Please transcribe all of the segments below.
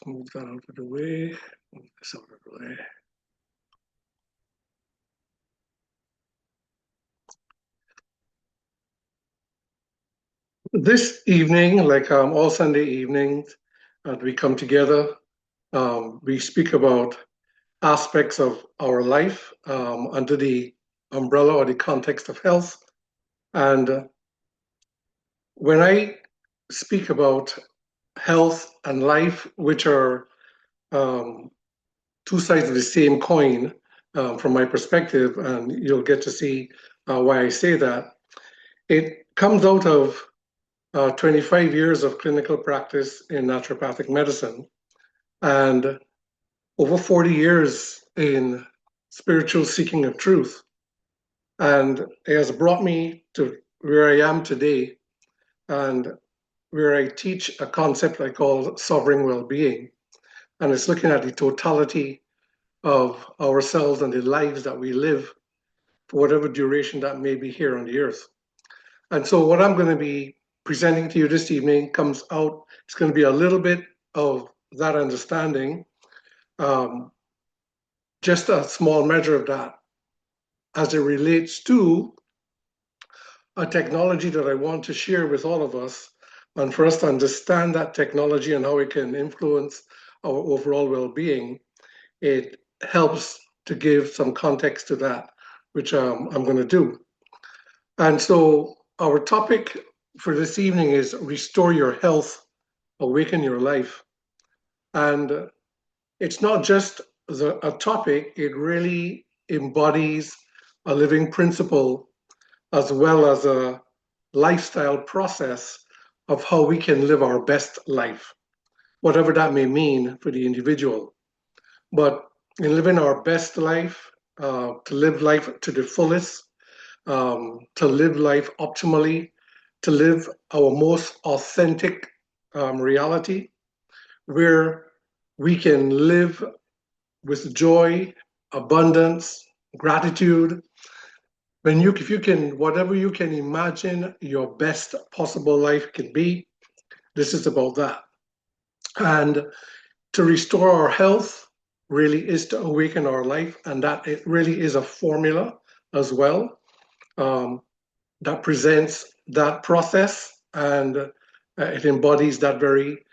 Just move that out of the way. Move this out of the way. This evening, like all Sunday evenings, we come together. We speak about aspects of our life under the umbrella or the context of health. And when I speak about health and life, which are two sides of the same coin from my perspective, and you'll get to see why I say that, it comes out of 25 years of clinical practice in naturopathic medicine and over 40 years in spiritual seeking of truth. And it has brought me to where I am today and where I teach a concept I call sovereign well-being. And it's looking at the totality of ourselves and the lives that we live for whatever duration that may be here on the earth. And so what I'm going to be presenting to you this evening comes out, it's going to be a little bit of that understanding, just a small measure of that as it relates to a technology that I want to share with all of us, and for us to understand that technology and how it can influence our overall well-being. It helps to give some context to that, which I'm going to do. And so our topic for this evening is Restore Your Health, Awaken Your Life. And it's not just a topic, it really embodies a living principle as well as a lifestyle process of how we can live our best life, whatever that may mean for the individual. But in living our best life, to live life to the fullest, to live life optimally, to live our most authentic reality, where we can live with joy, abundance, gratitude. If you can, whatever you can imagine your best possible life can be, this is about that. And to restore our health really is to awaken our life, and that it really is a formula as well that presents that process, and it embodies that very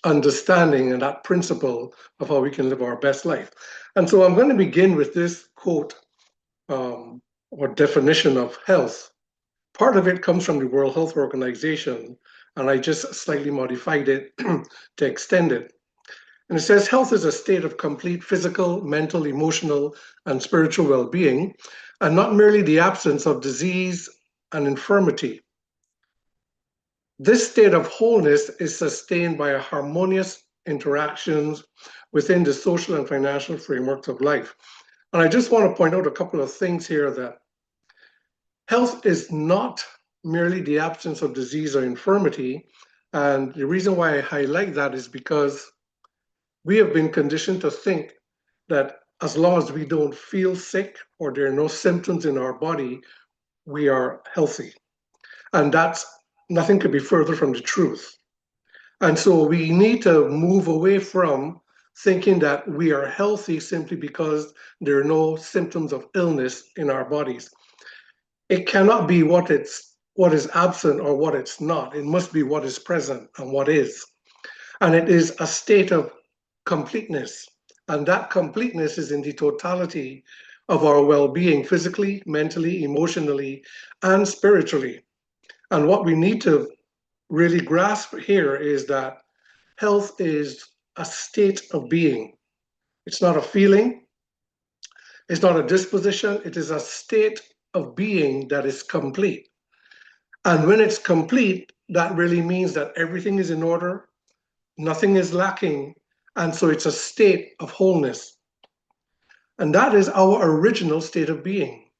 understanding and that principle of how we can live our best life. And so I'm going to begin with this quote or definition of health. Part of it comes from the World Health Organization, and I just slightly modified it to extend it. And it says, health is a state of complete physical, mental, emotional, and spiritual well-being, and not merely the absence of disease and infirmity. This state of wholeness is sustained by harmonious interactions within the social and financial frameworks of life. And I just want to point out a couple of things here, that health is not merely the absence of disease or infirmity. And the reason why I highlight that is because we have been conditioned to think that as long as we don't feel sick or there are no symptoms in our body, we are healthy. And that's nothing could be further from the truth. And so we need to move away from thinking that we are healthy simply because there are no symptoms of illness in our bodies. It cannot be what is absent or what it's not. It must be what is present and what is. And it is a state of completeness. And that completeness is in the totality of our well-being, physically, mentally, emotionally, and spiritually. And what we need to really grasp here is that health is a state of being. It's not a feeling. It's not a disposition. It is a state of being that is complete. And when it's complete, that really means that everything is in order, nothing is lacking, and so it's a state of wholeness. And that is our original state of being.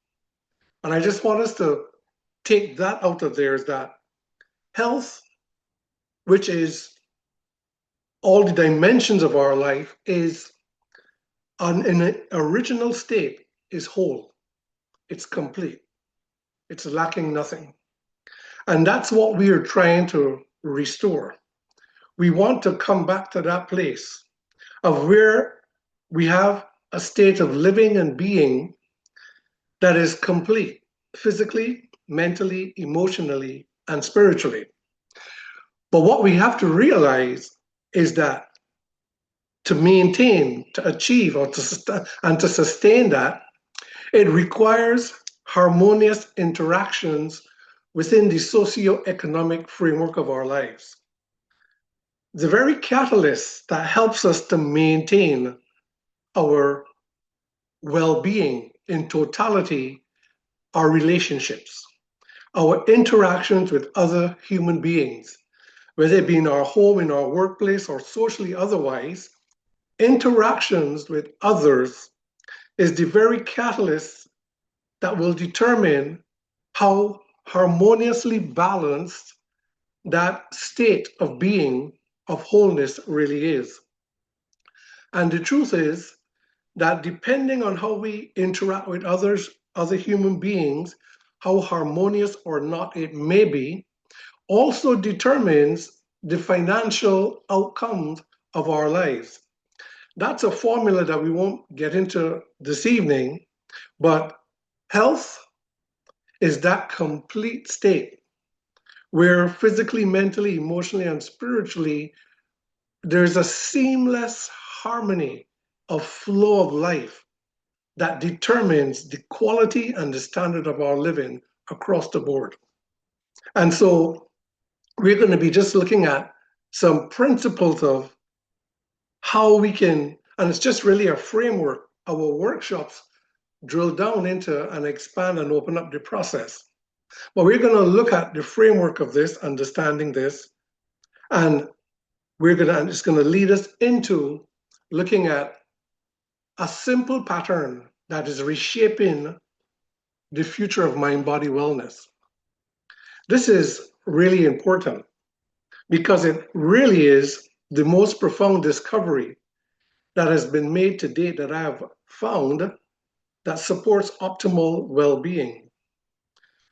And I just want us to take that out of there, is that health, which is all the dimensions of our life, is in an original state, is whole. It's complete. It's lacking nothing. And that's what we are trying to restore. we want to come back to that place of where we have a state of living and being that is complete, physically, mentally, emotionally, and spiritually. But what we have to realize is that to maintain, to achieve, or to sustain that, it requires harmonious interactions within the socio-economic framework of our lives. The very catalyst that helps us to maintain our well-being in totality are relationships, our interactions with other human beings, whether it be in our home, in our workplace, or socially otherwise. Interactions with others is the very catalyst that will determine how harmoniously balanced that state of being, of wholeness, really is. And the truth is that depending on how we interact with others, other human beings, how harmonious or not it may be, also determines the financial outcomes of our lives. That's a formula that we won't get into this evening, but health is that complete state where physically, mentally, emotionally, and spiritually, there's a seamless harmony of flow of life that determines the quality and the standard of our living across the board. And so we're going to be just looking at some principles of how we can, and it's just really a framework. Our workshops drill down into and expand and open up the process. But we're going to look at the framework of this, understanding this, and it's going to lead us into looking at a simple pattern that is reshaping the future of mind-body wellness. This is really important because it really is the most profound discovery that has been made to date that I have found that supports optimal well-being.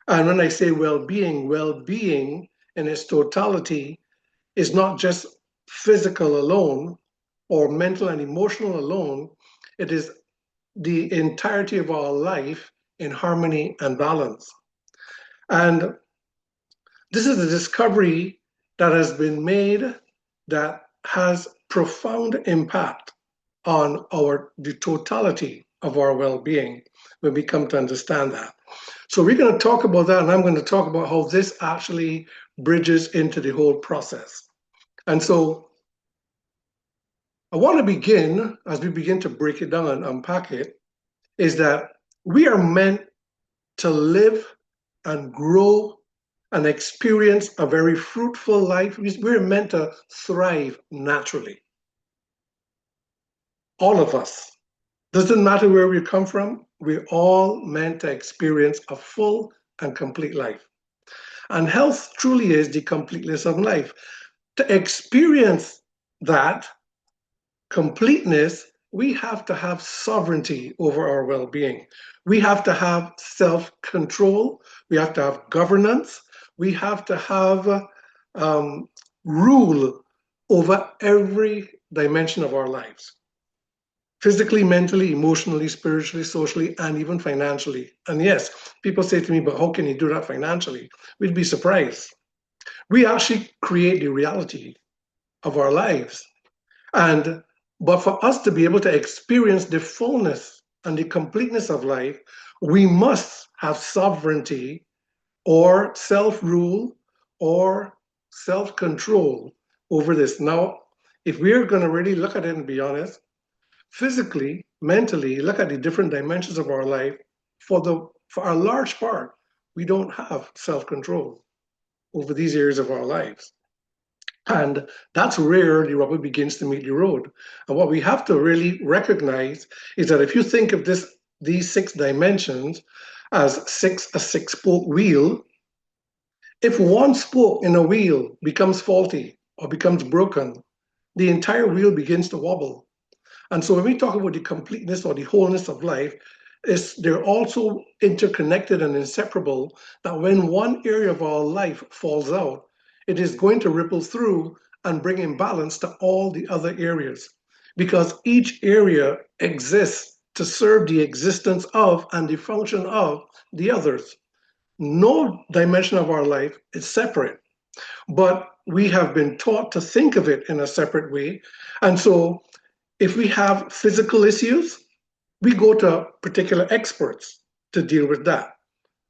And when I say well-being, well-being in its totality is not just physical alone or mental and emotional alone. It is the entirety of our life in harmony and balance. And this is a discovery that has been made that has profound impact on the totality of our well-being when we come to understand that. So we're going to talk about that, and I'm going to talk about how this actually bridges into the whole process. And so I want to begin, as we begin to break it down and unpack it, is that we are meant to live and grow and experience a very fruitful life. We're meant to thrive naturally. All of us. Doesn't matter where we come from, we're all meant to experience a full and complete life. And health truly is the completeness of life. To experience that completeness, we have to have sovereignty over our well-being. We have to have self-control. We have to have governance. We have to have rule over every dimension of our lives. Physically, mentally, emotionally, spiritually, socially, and even financially. And yes, people say to me, but how can you do that financially? We'd be surprised. We actually create the reality of our lives. But for us to be able to experience the fullness and the completeness of life, we must have sovereignty or self-rule or self-control over this. Now, if we're going to really look at it and be honest, physically, mentally, look at the different dimensions of our life, for a large part, we don't have self-control over these areas of our lives. And that's where the rubber begins to meet the road. And what we have to really recognize is that if you think of these 6 dimensions as a six-spoke wheel, if one spoke in a wheel becomes faulty or becomes broken, the entire wheel begins to wobble. And so when we talk about the completeness or the wholeness of life, they're also interconnected and inseparable, that when one area of our life falls out, it is going to ripple through and bringing balance to all the other areas, because each area exists to serve the existence of and the function of the others. No dimension of our life is separate, but we have been taught to think of it in a separate way. And so if we have physical issues, we go to particular experts to deal with that.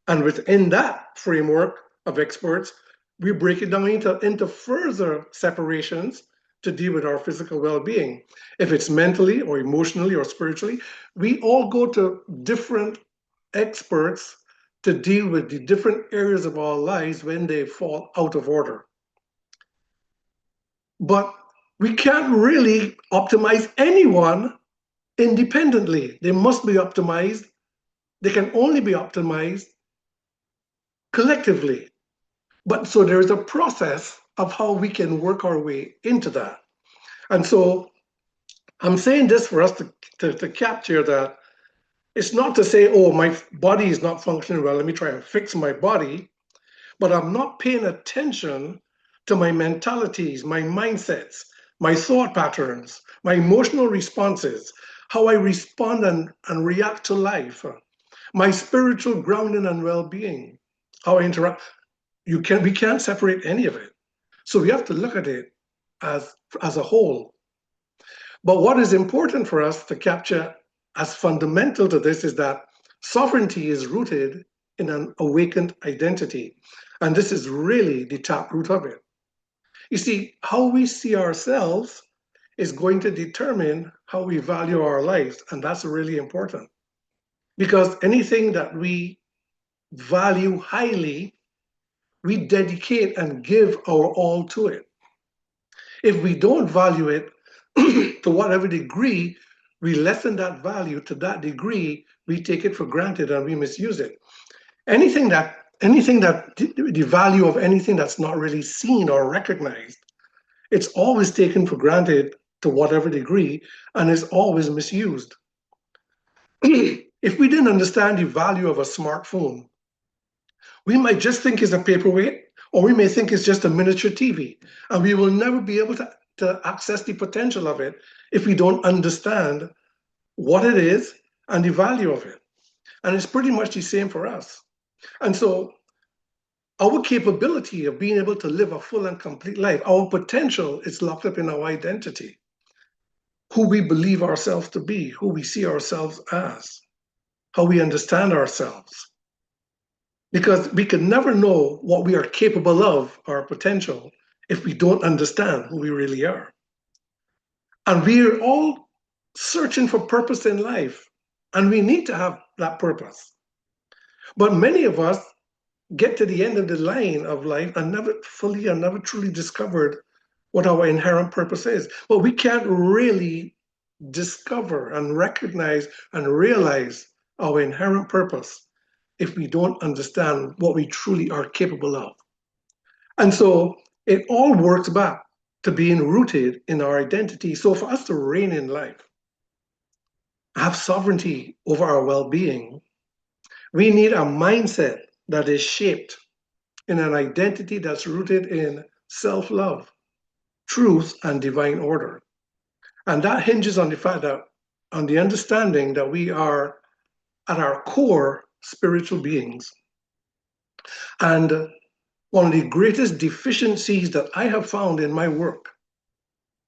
And within that framework of experts, we break it down into further separations to deal with our physical well-being. If it's mentally or emotionally or spiritually, we all go to different experts to deal with the different areas of our lives when they fall out of order. But we can't really optimize anyone independently. They must be optimized. They can only be optimized collectively. But so there's a process of how we can work our way into that. And so I'm saying this for us to capture that it's not to say, oh, my body is not functioning well, let me try and fix my body, but I'm not paying attention to my mentalities, my mindsets, my thought patterns, my emotional responses, how I respond and react to life, my spiritual grounding and well-being, how I interact. We can't separate any of it. So we have to look at it as a whole. But what is important for us to capture as fundamental to this is that sovereignty is rooted in an awakened identity. And this is really the taproot of it. You see, how we see ourselves is going to determine how we value our lives. And that's really important. Because anything that we value highly, we dedicate and give our all to it. If we don't value it to whatever degree, we lessen that value to that degree, we take it for granted and we misuse it. Anything that the value of anything that's not really seen or recognized, it's always taken for granted to whatever degree and is always misused. If we didn't understand the value of a smartphone, we might just think it's a paperweight, or we may think it's just a miniature TV, and we will never be able to access the potential of it if we don't understand what it is and the value of it. And it's pretty much the same for us. And so our capability of being able to live a full and complete life, our potential is locked up in our identity, who we believe ourselves to be, who we see ourselves as, how we understand ourselves. Because we can never know what we are capable of, our potential, if we don't understand who we really are. And we are all searching for purpose in life, and we need to have that purpose. But many of us get to the end of the line of life and never truly discovered what our inherent purpose is. But we can't really discover and recognize and realize our inherent purpose if we don't understand what we truly are capable of. And so it all works back to being rooted in our identity. So for us to reign in life, have sovereignty over our well-being, we need a mindset that is shaped in an identity that's rooted in self-love, truth, and divine order. And that hinges on the fact that, on the understanding that we are at our core spiritual beings. And one of the greatest deficiencies that I have found in my work,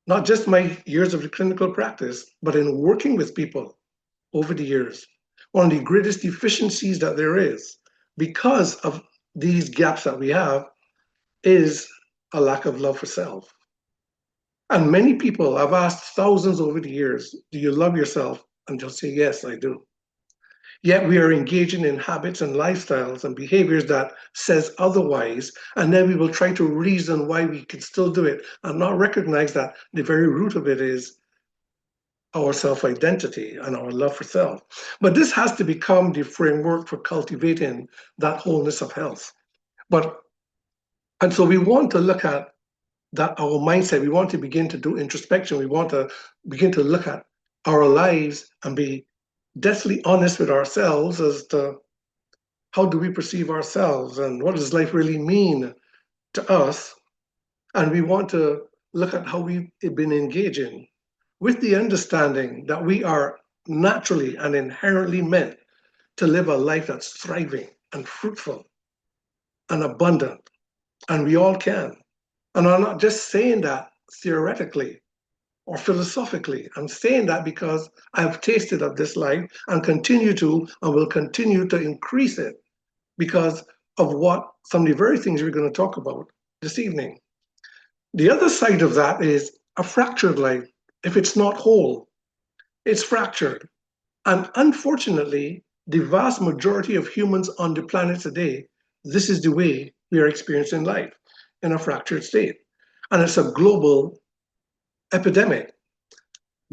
not just my years of clinical practice, but in working with people over the years, one of the greatest deficiencies that there is, because of these gaps that we have, is a lack of love for self. And many people, I've asked thousands over the years, do you love yourself? And they'll say, yes, I do. Yet we are engaging in habits and lifestyles and behaviors that says otherwise, and then we will try to reason why we can still do it and not recognize that the very root of it is our self-identity and our love for self. But this has to become the framework for cultivating that wholeness of health. And so we want to look at that, our mindset. We want to begin to do introspection. We want to begin to look at our lives and be deathly honest with ourselves as to how do we perceive ourselves and what does life really mean to us. And we want to look at how we've been engaging with the understanding that we are naturally and inherently meant to live a life that's thriving and fruitful and abundant, and we all can. And I'm not just saying that theoretically or philosophically. I'm saying that because I've tasted of this life and continue to and will continue to increase it because of what some of the very things we're going to talk about this evening. The other side of that is a fractured life. If it's not whole, it's fractured. And unfortunately, the vast majority of humans on the planet today, this is the way we are experiencing life in a fractured state. And it's a global epidemic.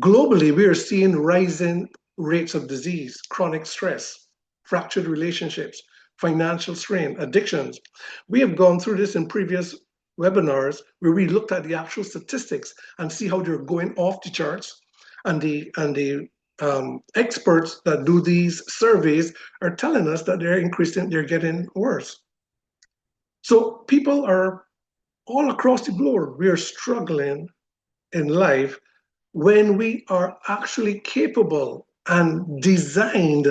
Globally, we are seeing rising rates of disease, chronic stress, fractured relationships, financial strain, addictions. We have gone through this in previous webinars where we looked at the actual statistics and see how they're going off the charts. And the experts that do these surveys are telling us that they're increasing, they're getting worse. So people are all across the globe, we are struggling in life when we are actually capable and designed.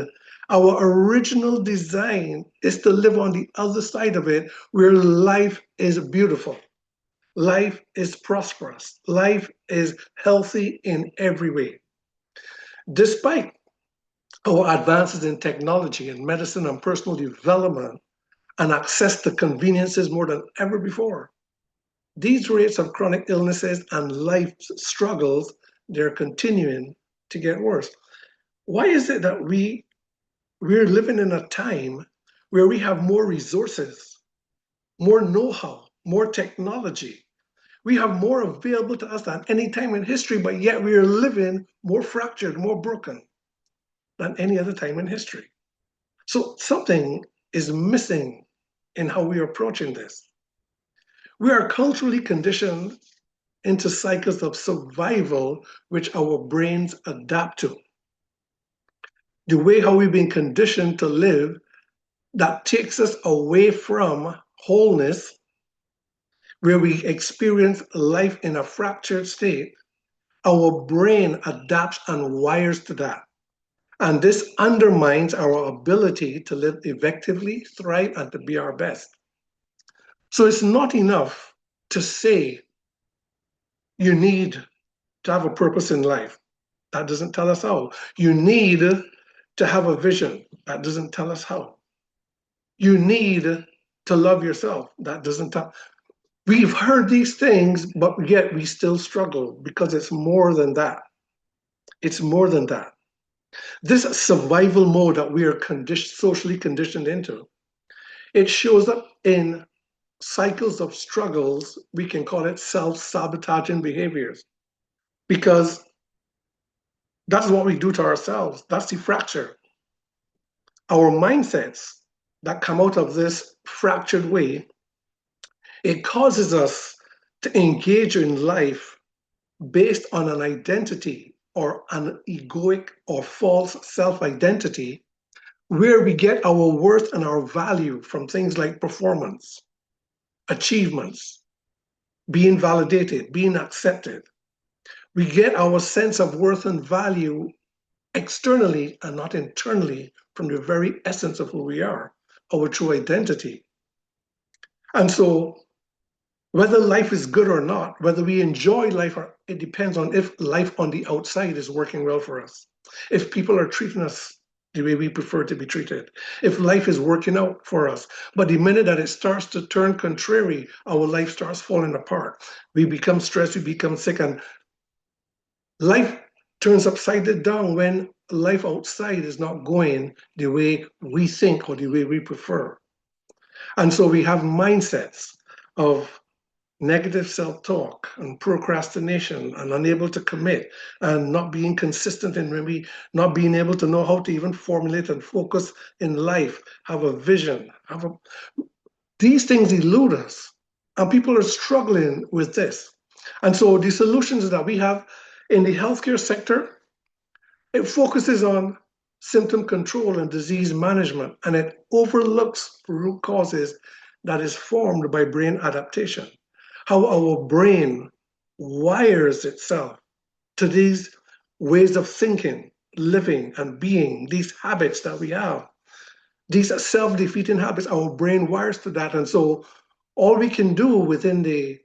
Our original design is to live on the other side of it where life is beautiful, life is prosperous, life is healthy in every way. Despite our advances in technology and medicine and personal development and access to conveniences more than ever before, these rates of chronic illnesses and life struggles, they're continuing to get worse. Why is it that we're living in a time where we have more resources, more know-how, more technology? We have more available to us than any time in history, but yet we are living more fractured, more broken than any other time in history. So something is missing in how we are approaching this. We are culturally conditioned into cycles of survival, which our brains adapt to. The way how we've been conditioned to live that takes us away from wholeness, where we experience life in a fractured state, our brain adapts and wires to that. And this undermines our ability to live effectively, thrive, and to be our best. So it's not enough to say you need to have a purpose in life. That doesn't tell us how. You need to have a vision. That doesn't tell us how. You need to love yourself. That doesn't tell. We've heard these things, but yet we still struggle because it's more than that. It's more than that. This survival mode that we are socially conditioned into, it shows up in cycles of struggles. We can call it self-sabotaging behaviors because that's what we do to ourselves. That's the fracture. Our mindsets that come out of this fractured way, it causes us to engage in life based on an identity or an egoic or false self-identity where we get our worth and our value from things like performance, achievements, being validated, being accepted. We get our sense of worth and value externally and not internally from the very essence of who we are, our true identity. And so whether life is good or not, whether we enjoy life, or it depends on if life on the outside is working well for us. If people are treating us the way we prefer to be treated, if life is working out for us. But the minute that it starts to turn contrary, our life starts falling apart. We become stressed, we become sick, and life turns upside down when life outside is not going the way we think or the way we prefer. And so we have mindsets of negative self-talk and procrastination and unable to commit and not being consistent in maybe not being able to know how to even formulate and focus in life, have a vision, these things elude us. And people are struggling with this. And so the solutions that we have in the healthcare sector, it focuses on symptom control and disease management, and it overlooks root causes that is formed by brain adaptation. How our brain wires itself to these ways of thinking, living, and being, these habits that we have, these self-defeating habits. Our brain wires to that. And so all we can do within the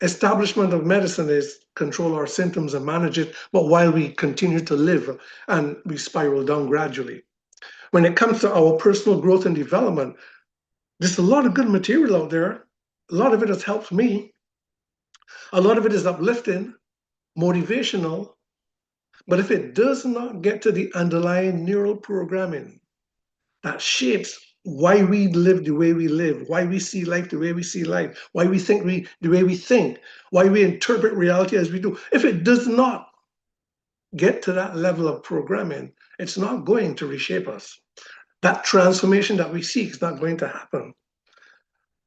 establishment of medicine is control our symptoms and manage it, but while we continue to live and we spiral down gradually. When it comes to our personal growth and development, there's a lot of good material out there. A lot of it has helped me. A lot of it is uplifting, motivational, but if it does not get to the underlying neural programming that shapes why we live the way we live, why we see life the way we see life, why we think the way we think, why we interpret reality as we do, if it does not get to that level of programming, it's not going to reshape us. That transformation that we seek is not going to happen.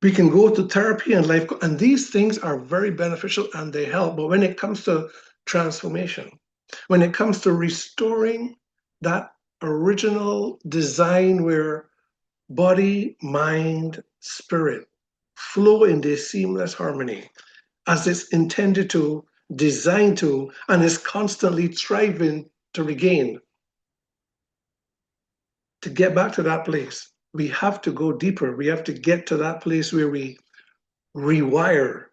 We can go to therapy and life, and these things are very beneficial and they help. But when it comes to transformation, when it comes to restoring that original design where body, mind, spirit flow in this seamless harmony as it's intended to, designed to, and is constantly striving to regain, to get back to that place, we have to go deeper. We have to get to that place where we rewire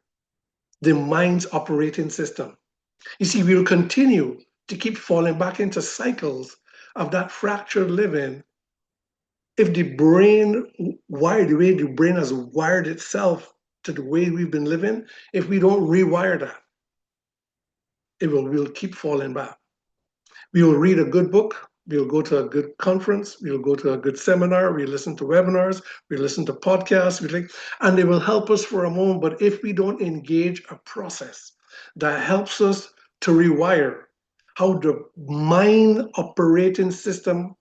the mind's operating system. You see, we'll continue to keep falling back into cycles of that fractured living if the brain wired the way the brain has wired itself to the way we've been living. If we don't rewire that, we'll keep falling back. We will read a good book, we'll go to a good conference, we'll go to a good seminar, we listen to webinars, we listen to podcasts, and they will help us for a moment. But if we don't engage a process that helps us to rewire how the mind operating system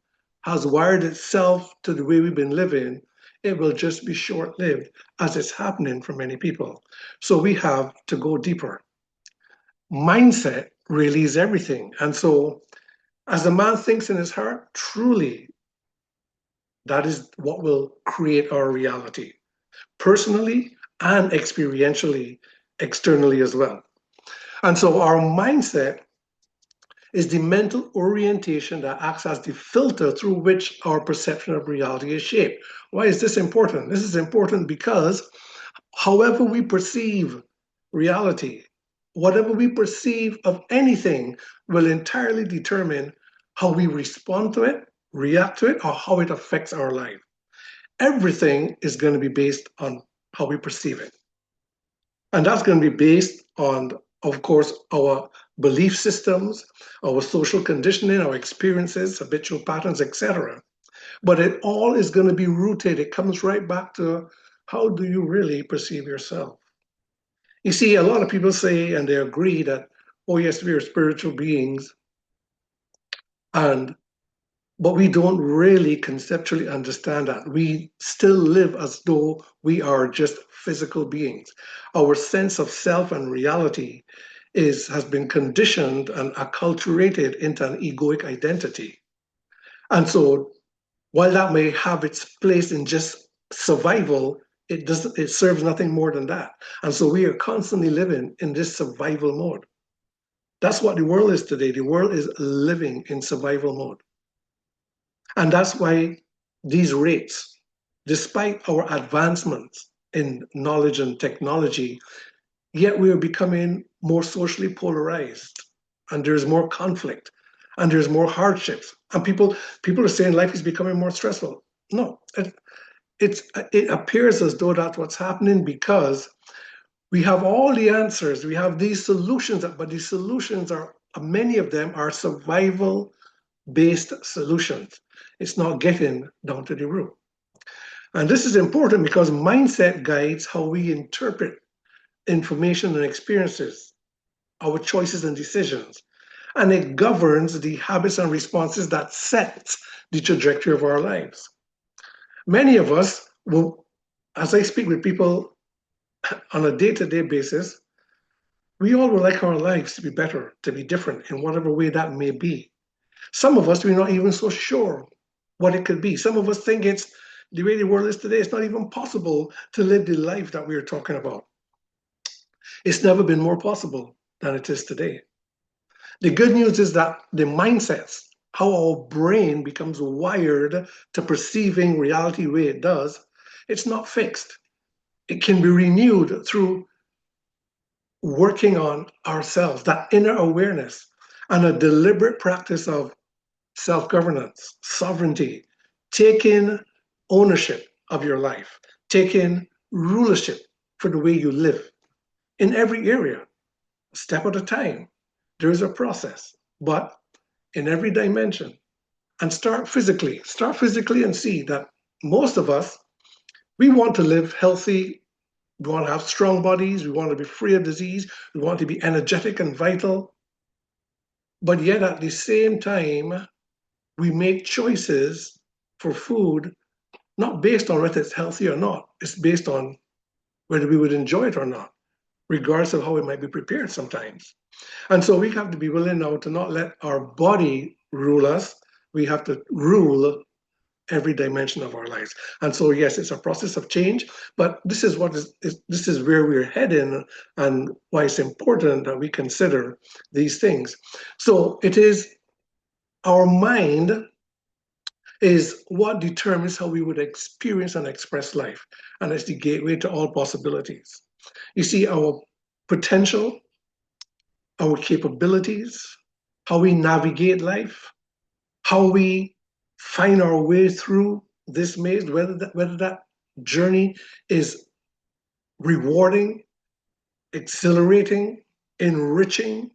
has wired itself to the way we've been living, it will just be short-lived, as it's happening for many people. So we have to go deeper. Mindset really is everything. And so as a man thinks in his heart, truly, that is what will create our reality, personally and experientially, externally as well. And so our mindset is the mental orientation that acts as the filter through which our perception of reality is shaped. Why is this important? This is important because however we perceive reality, whatever we perceive of anything will entirely determine how we respond to it, react to it, or how it affects our life. Everything is going to be based on how we perceive it. And that's going to be based on, of course, our belief systems, our social conditioning, our experiences, habitual patterns, etc. But it all is going to be rooted. It comes right back to how do you really perceive yourself? You see, a lot of people say, and they agree that, oh yes, we are spiritual beings, but we don't really conceptually understand that. We still live as though we are just physical beings. Our sense of self and reality has been conditioned and acculturated into an egoic identity. And so while that may have its place in just survival, it serves nothing more than that. And so we are constantly living in this survival mode. That's what the world is today. The world is living in survival mode. And that's why these rates, despite our advancements in knowledge and technology, yet we are becoming more socially polarized, and there's more conflict, and there's more hardships, and people are saying life is becoming more stressful. No, it appears as though that's what's happening because we have all the answers, we have these solutions, but these solutions are, many of them are survival-based solutions. It's not getting down to the root. And this is important because mindset guides how we interpret information and experiences, our choices and decisions, and it governs the habits and responses that set the trajectory of our lives. Many of us will, as I speak with people on a day-to-day basis, we all would like our lives to be better, to be different in whatever way that may be. Some of us, we're not even so sure what it could be. Some of us think it's the way the world is today, it's not even possible to live the life that we're talking about. It's never been more possible than it is today. The good news is that the mindsets, how our brain becomes wired to perceiving reality the way it does, it's not fixed. It can be renewed through working on ourselves, that inner awareness, and a deliberate practice of self governance, sovereignty, taking ownership of your life, taking rulership for the way you live in every area, a step at a time. There is a process, but in every dimension. And start physically and see that most of us, we want to live healthy. We want to have strong bodies. We want to be free of disease. We want to be energetic and vital. But yet at the same time, we make choices for food, not based on whether it's healthy or not. It's based on whether we would enjoy it or not, regardless of how it might be prepared sometimes. And so we have to be willing now to not let our body rule us. We have to rule every dimension of our lives. And so, yes, it's a process of change, but this is this is where we're heading, and why it's important that we consider these things. So it is our mind is what determines how we would experience and express life, and it's the gateway to all possibilities. You see, our potential, our capabilities, how we navigate life, how we find our way through this maze, whether that journey is rewarding, exhilarating, enriching,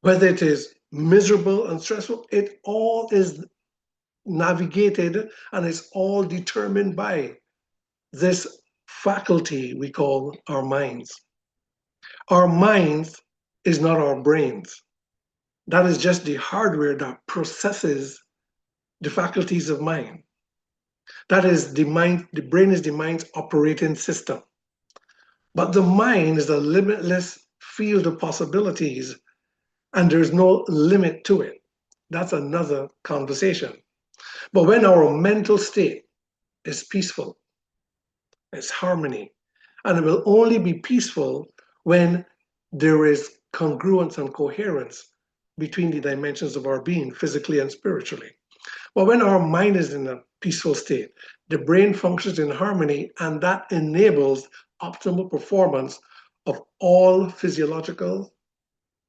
whether it is miserable and stressful, it all is navigated and it's all determined by this faculty we call our minds. Our minds is not our brains. That is just the hardware that processes the faculties of mind. That is the mind, the brain is the mind's operating system. But the mind is a limitless field of possibilities, and there's no limit to it. That's another conversation. But when our mental state is peaceful, it's harmony, and it will only be peaceful when there is congruence and coherence between the dimensions of our being, physically and spiritually. But when our mind is in a peaceful state, the brain functions in harmony, and that enables optimal performance of all physiological,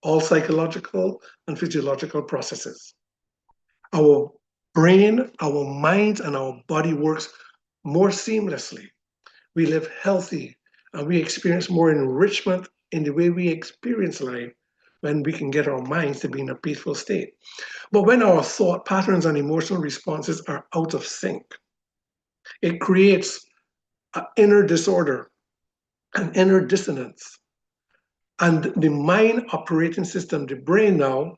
all psychological, and physiological processes. Our brain, our mind, and our body works more seamlessly. We live healthy, and we experience more enrichment in the way we experience life when we can get our minds to be in a peaceful state. But when our thought patterns and emotional responses are out of sync, it creates an inner disorder, an inner dissonance. And the mind operating system, the brain now,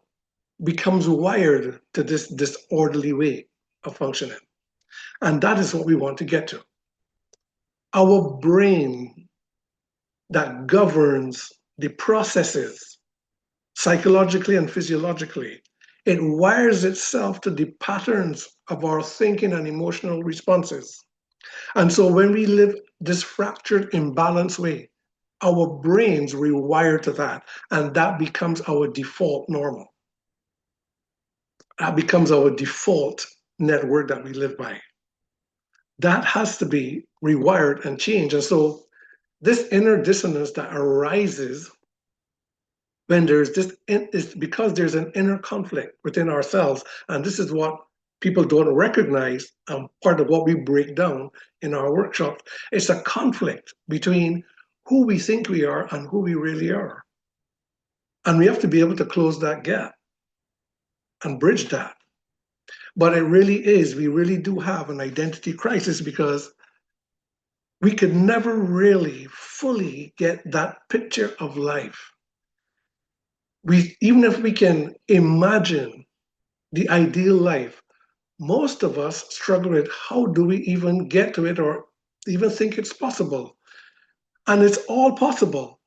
becomes wired to this disorderly way of functioning. And that is what we want to get to. Our brain that governs the processes psychologically and physiologically, it wires itself to the patterns of our thinking and emotional responses. And so when we live this fractured, imbalanced way, our brains rewire to that, and that becomes our default normal. That becomes our default network that we live by. That has to be rewired and changed. And so this inner dissonance that arises when there's this, is because there's an inner conflict within ourselves. And this is what people don't recognize, part of what we break down in our workshops. It's a conflict between who we think we are and who we really are. And we have to be able to close that gap and bridge that. But it really is, we really do have an identity crisis, because we could never really fully get that picture of life. Even if we can imagine the ideal life, most of us struggle with how do we even get to it or even think it's possible. And it's all possible.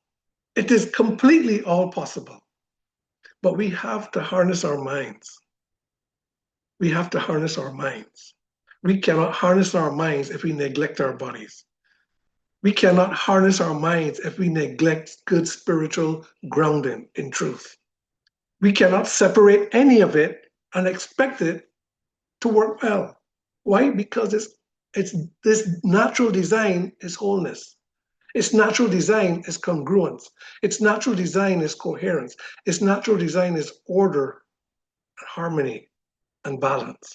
It is completely all possible. But we have to harness our minds. We have to harness our minds. We cannot harness our minds if we neglect our bodies. We cannot harness our minds if we neglect good spiritual grounding in truth. We cannot separate any of it and expect it to work well. Why? Because it's this natural design is wholeness. Its natural design is congruence. Its natural design is coherence. Its natural design is order, harmony, and balance.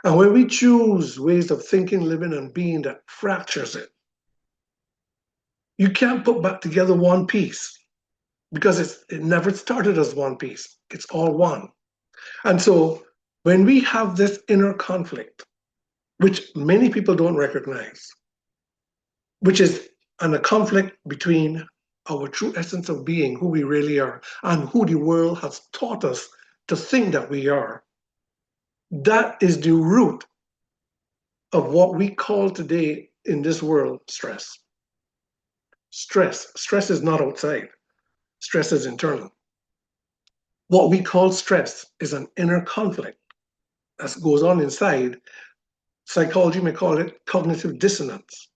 And when we choose ways of thinking, living, and being that fractures it, you can't put back together one piece because it never started as one piece. It's all one. And so when we have this inner conflict, which many people don't recognize, which is a conflict between our true essence of being, who we really are, and who the world has taught us to think that we are, that is the root of what we call today in this world stress. Stress is not outside. Stress is internal. What we call stress is an inner conflict that goes on inside. Psychology may call it cognitive dissonance,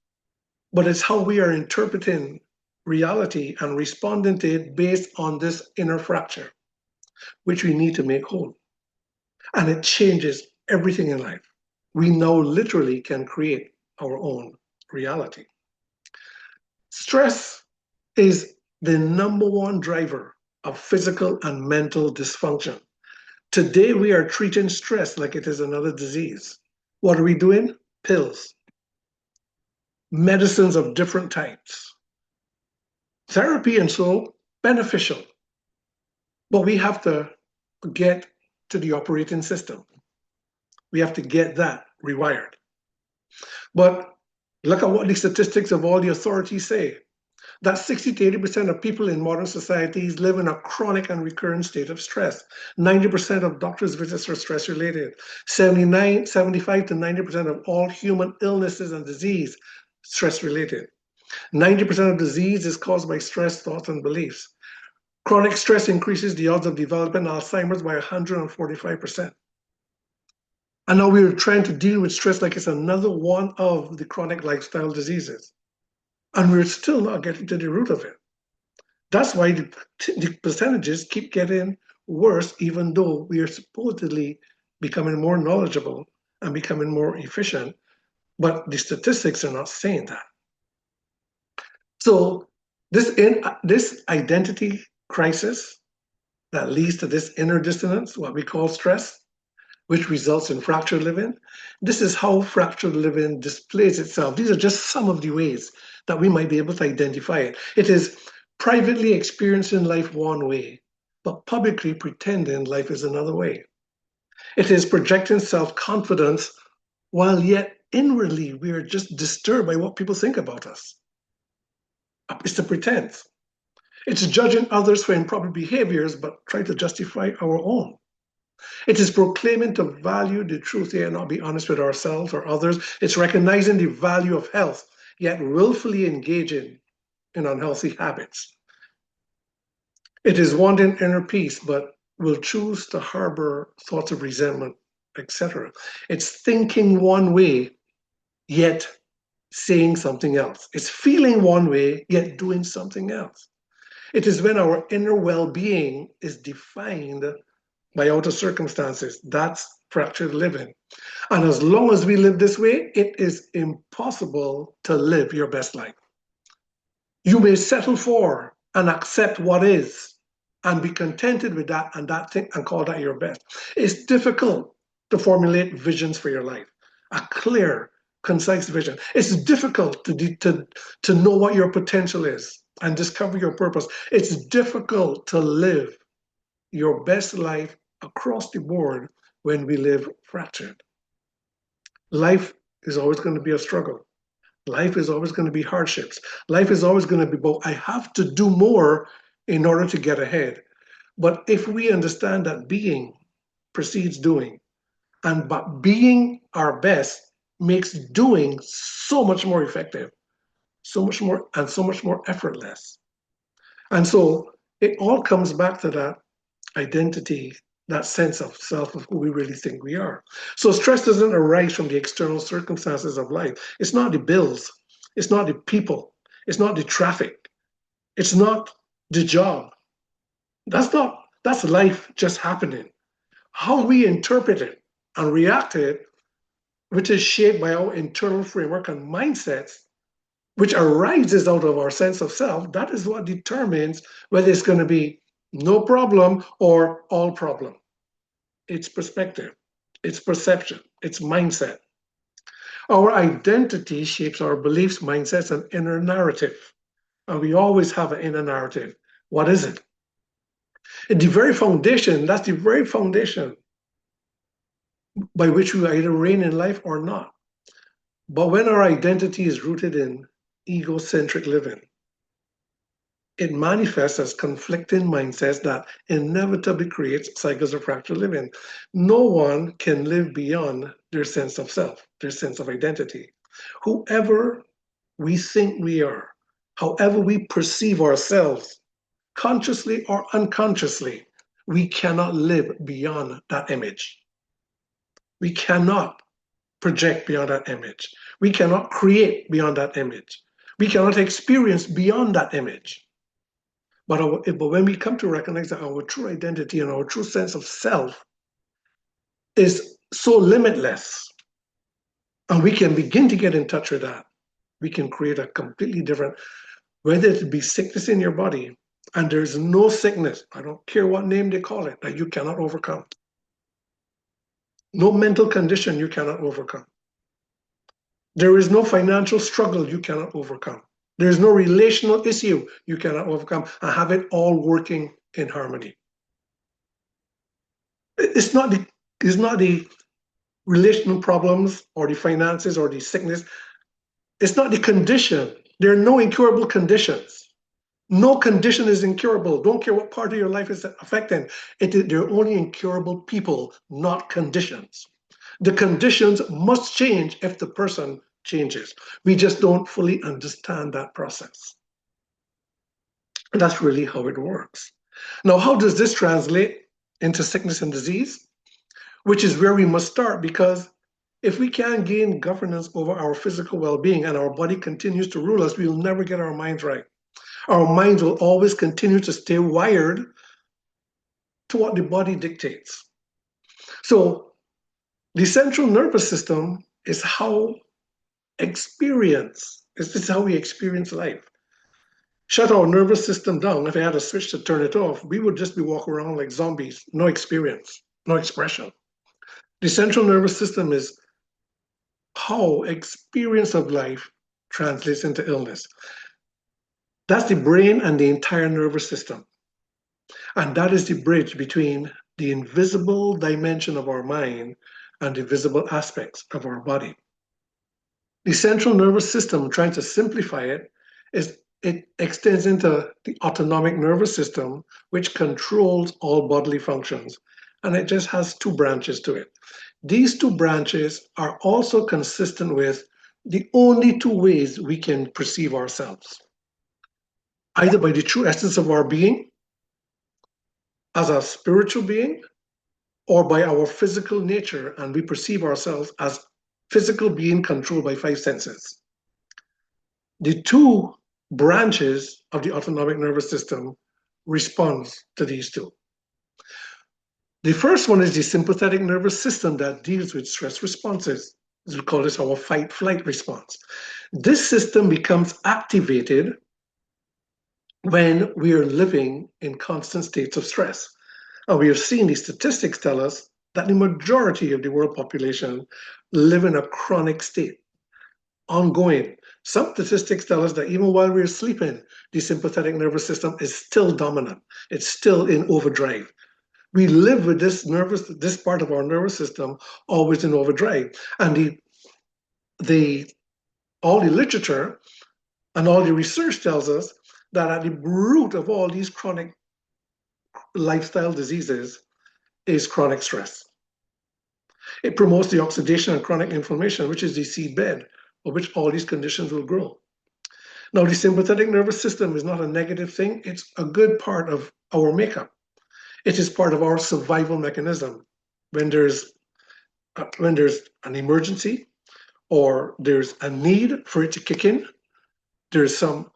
but it's how we are interpreting reality and responding to it based on this inner fracture, which we need to make whole. And it changes everything in life. We now literally can create our own reality. Stress is the number one driver of physical and mental dysfunction. Today, we are treating stress like it is another disease. What are we doing? Pills, medicines of different types, therapy, and so beneficial. But we have to get to the operating system. We have to get that rewired. But look at what the statistics of all the authorities say. That 60 to 80% of people in modern societies live in a chronic and recurrent state of stress. 90% of doctors' visits are stress related. 75 to 90% of all human illnesses and disease, stress related. 90% of disease is caused by stress, thoughts, and beliefs. Chronic stress increases the odds of developing Alzheimer's by 145%. And now we're trying to deal with stress like it's another one of the chronic lifestyle diseases. And we're still not getting to the root of it. That's why the percentages keep getting worse, even though we are supposedly becoming more knowledgeable and becoming more efficient. But the statistics are not saying that. So this identity crisis that leads to this inner dissonance, what we call stress, which results in fractured living. This is how fractured living displays itself. These are just some of the ways that we might be able to identify it. It is privately experiencing life one way, but publicly pretending life is another way. It is projecting self-confidence while yet inwardly we are just disturbed by what people think about us. It's the pretense. It's judging others for improper behaviors, but try to justify our own. It is proclaiming to value the truth, yet not be honest with ourselves or others. It's recognizing the value of health, yet willfully engaging in unhealthy habits. It is wanting inner peace, but will choose to harbor thoughts of resentment, etc. It's thinking one way, yet saying something else. It's feeling one way, yet doing something else. It is when our inner well-being is defined by outer circumstances. That's fractured living. And as long as we live this way, it is impossible to live your best life. You may settle for and accept what is and be contented with that and that thing and call that your best. It's difficult to formulate visions for your life, a clear, concise vision. It's difficult to know what your potential is and discover your purpose. It's difficult to live your best life across the board when we live fractured. Life is always going to be a struggle. Life is always going to be hardships. Life is always going to be both. I have to do more in order to get ahead. But if we understand that being precedes doing, and but being our best makes doing so much more effective, so much more effortless. And so it all comes back to that identity, that sense of self, of who we really think we are. So stress doesn't arise from the external circumstances of life. It's not the bills. It's not the people. It's not the traffic. It's not the job. That's life just happening. How we interpret it and react to it, which is shaped by our internal framework and mindsets, which arises out of our sense of self, that is what determines whether it's going to be no problem or all problem. It's perspective, it's perception, it's mindset. Our identity shapes our beliefs, mindsets, and inner narrative. And we always have an inner narrative. What is it? The very foundation, that's the very foundation by which we either reign in life or not. But when our identity is rooted in egocentric living, it manifests as conflicting mindsets that inevitably creates cycles of fractured living. No one can live beyond their sense of self, their sense of identity. Whoever we think we are, however we perceive ourselves, consciously or unconsciously, we cannot live beyond that image. We cannot project beyond that image. We cannot create beyond that image. We cannot experience beyond that image. But when we come to recognize that our true identity and our true sense of self is so limitless, and we can begin to get in touch with that, we can create a completely different, whether it be sickness in your body, and there's no sickness, I don't care what name they call it, that you cannot overcome. No mental condition you cannot overcome. There is no financial struggle you cannot overcome. There is no relational issue you cannot overcome and have it all working in harmony. It's not the relational problems or the finances or the sickness. It's not the condition. There are no incurable conditions. No condition is incurable. Don't care what part of your life is affecting. They're only incurable people, not conditions. The conditions must change if the person changes. We just don't fully understand that process. And that's really how it works. Now, how does this translate into sickness and disease? Which is where we must start, because if we can't gain governance over our physical well-being and our body continues to rule us, we will never get our minds right. Our minds will always continue to stay wired to what the body dictates. So the central nervous system is how it's how we experience life. Shut our nervous system down. If I had a switch to turn it off, we would just be walking around like zombies, no experience, no expression. The central nervous system is how experience of life translates into illness. That's the brain and the entire nervous system. And that is the bridge between the invisible dimension of our mind and the visible aspects of our body. The central nervous system, trying to simplify it, it extends into the autonomic nervous system, which controls all bodily functions. And it just has two branches to it. These two branches are also consistent with the only two ways we can perceive ourselves. Either by the true essence of our being, as a spiritual being, or by our physical nature, and we perceive ourselves as physical being controlled by five senses. The two branches of the autonomic nervous system responds to these two. The first one is the sympathetic nervous system that deals with stress responses. We call this our fight-flight response. This system becomes activated when we are living in constant states of stress. And we have seen the statistics tell us that the majority of the world population live in a chronic state, ongoing. Some statistics tell us that even while we're sleeping, the sympathetic nervous system is still dominant. It's still in overdrive. We live with this part of our nervous system always in overdrive. And all the literature and all the research tells us that at the root of all these chronic lifestyle diseases is chronic stress. It promotes the oxidation and chronic inflammation, which is the seedbed of which all these conditions will grow. Now, the sympathetic nervous system is not a negative thing. It's a good part of our makeup. It is part of our survival mechanism. When there's an emergency or there's a need for it to kick in, There's some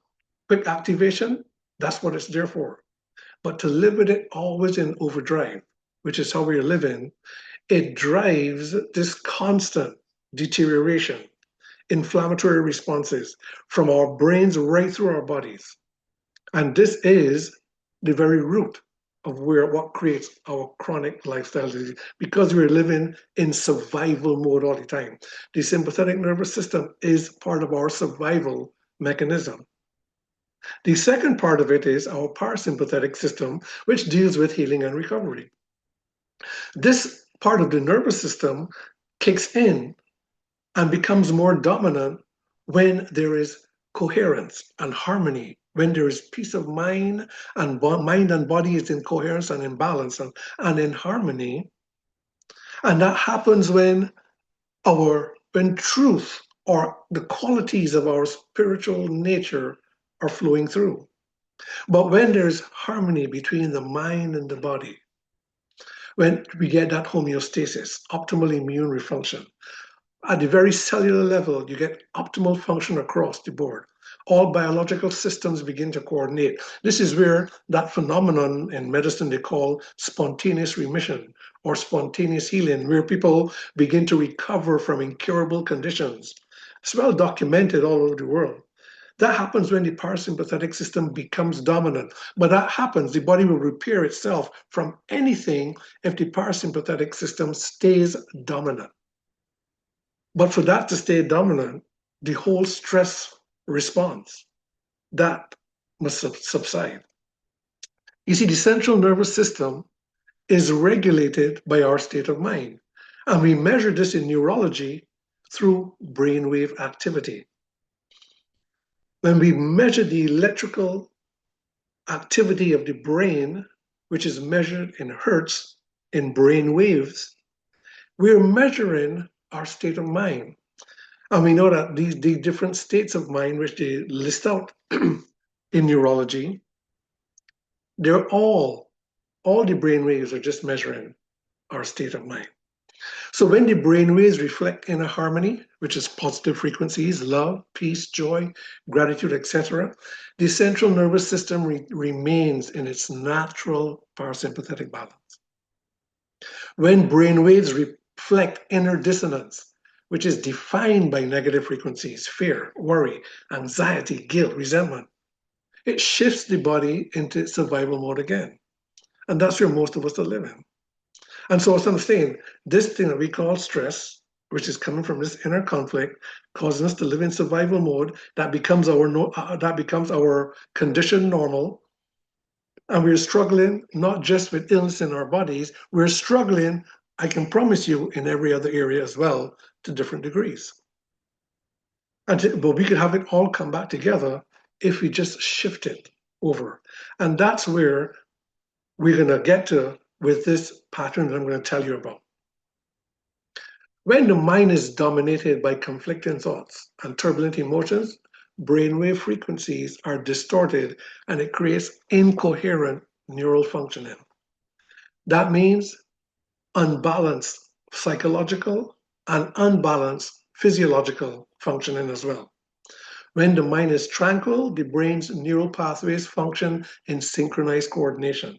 quick activation, that's what it's there for. But to live with it always in overdrive, which is how we're living, it drives this constant deterioration, inflammatory responses from our brains right through our bodies. And this is the very root of what creates our chronic lifestyle disease, because we're living in survival mode all the time. The sympathetic nervous system is part of our survival mechanism. The second part of it is our parasympathetic system, which deals with healing and recovery. This part of the nervous system kicks in and becomes more dominant when there is coherence and harmony, when there is peace of mind and mind and body is in coherence and in balance and in harmony. And that happens when truth or the qualities of our spiritual nature are flowing through. But when there's harmony between the mind and the body, when we get that homeostasis, optimal immune function, at the very cellular level, you get optimal function across the board. All biological systems begin to coordinate. This is where that phenomenon in medicine they call spontaneous remission or spontaneous healing, where people begin to recover from incurable conditions. It's well documented all over the world. That happens when the parasympathetic system becomes dominant. But that happens, the body will repair itself from anything if the parasympathetic system stays dominant. But for that to stay dominant, the whole stress response, that must subside. You see, the central nervous system is regulated by our state of mind. And we measure this in neurology through brainwave activity. When we measure the electrical activity of the brain, which is measured in hertz, in brain waves, we're measuring our state of mind. And we know that these different states of mind, which they list out in neurology, they're all the brain waves are just measuring our state of mind. So when the brain waves reflect in a harmony, which is positive frequencies, love, peace, joy, gratitude, etc., the central nervous system remains in its natural parasympathetic balance. When brain waves reflect inner dissonance, which is defined by negative frequencies, fear, worry, anxiety, guilt, resentment, it shifts the body into survival mode again. And that's where most of us are living. And so as I'm saying, this thing that we call stress, which is coming from this inner conflict, causing us to live in survival mode, that becomes our conditioned normal. And we're struggling not just with illness in our bodies, we're struggling, I can promise you, in every other area as well, to different degrees. But we could have it all come back together if we just shift it over. And that's where we're going to get to with this pattern that I'm going to tell you about. When the mind is dominated by conflicting thoughts and turbulent emotions, brainwave frequencies are distorted and it creates incoherent neural functioning. That means unbalanced psychological and unbalanced physiological functioning as well. When the mind is tranquil, the brain's neural pathways function in synchronized coordination,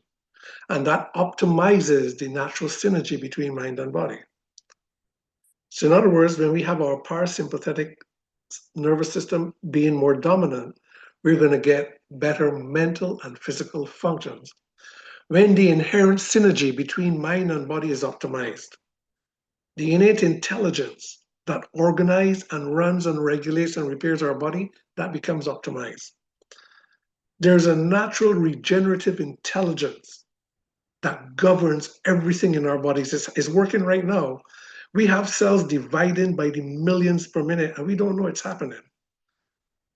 and that optimizes the natural synergy between mind and body. So in other words, when we have our parasympathetic nervous system being more dominant, we're going to get better mental and physical functions. When the inherent synergy between mind and body is optimized, the innate intelligence that organizes and runs and regulates and repairs our body, that becomes optimized. There's a natural regenerative intelligence that governs everything in our bodies. It's working right now. We have cells dividing by the millions per minute, and we don't know it's happening.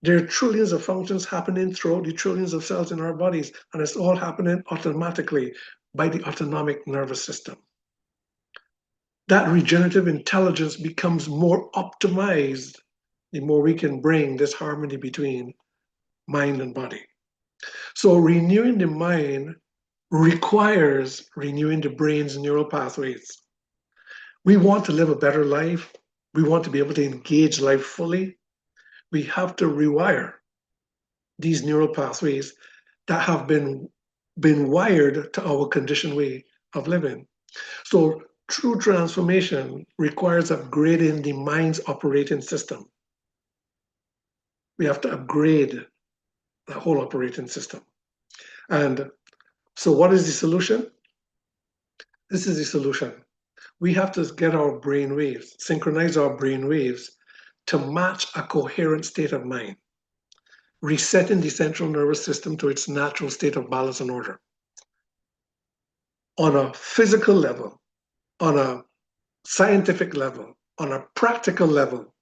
There are trillions of functions happening throughout the trillions of cells in our bodies, and it's all happening automatically by the autonomic nervous system. That regenerative intelligence becomes more optimized the more we can bring this harmony between mind and body. So renewing the mind requires renewing the brain's neural pathways. We want to live a better life. We want to be able to engage life fully. We have to rewire these neural pathways that have been wired to our conditioned way of living. So true transformation requires upgrading the mind's operating system. We have to upgrade the whole operating system. And so what is the solution? This is the solution. We have to get our brain waves, synchronize our brain waves to match a coherent state of mind, resetting the central nervous system to its natural state of balance and order. On a physical level, on a scientific level, on a practical level,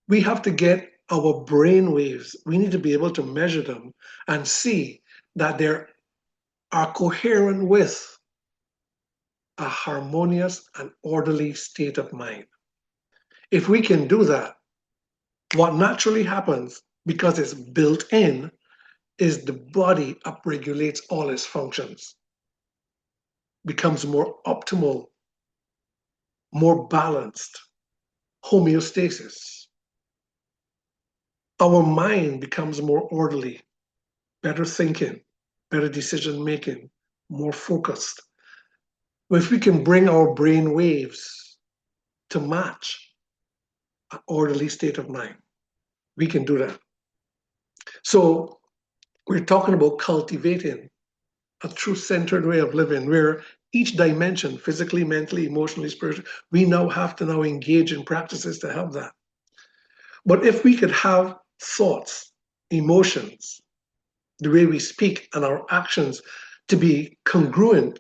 we have to get our brain waves. We need to be able to measure them and see that they are coherent with a harmonious and orderly state of mind. If we can do that, what naturally happens, because it's built in, is the body upregulates all its functions, becomes more optimal, more balanced, homeostasis. Our mind becomes more orderly, better thinking, better decision making, more focused. If we can bring our brain waves to match an orderly state of mind, we can do that. So we're talking about cultivating a true centered way of living where each dimension, physically, mentally, emotionally, spiritually, we now have to now engage in practices to help that. But if we could have thoughts, emotions, the way we speak and our actions to be congruent,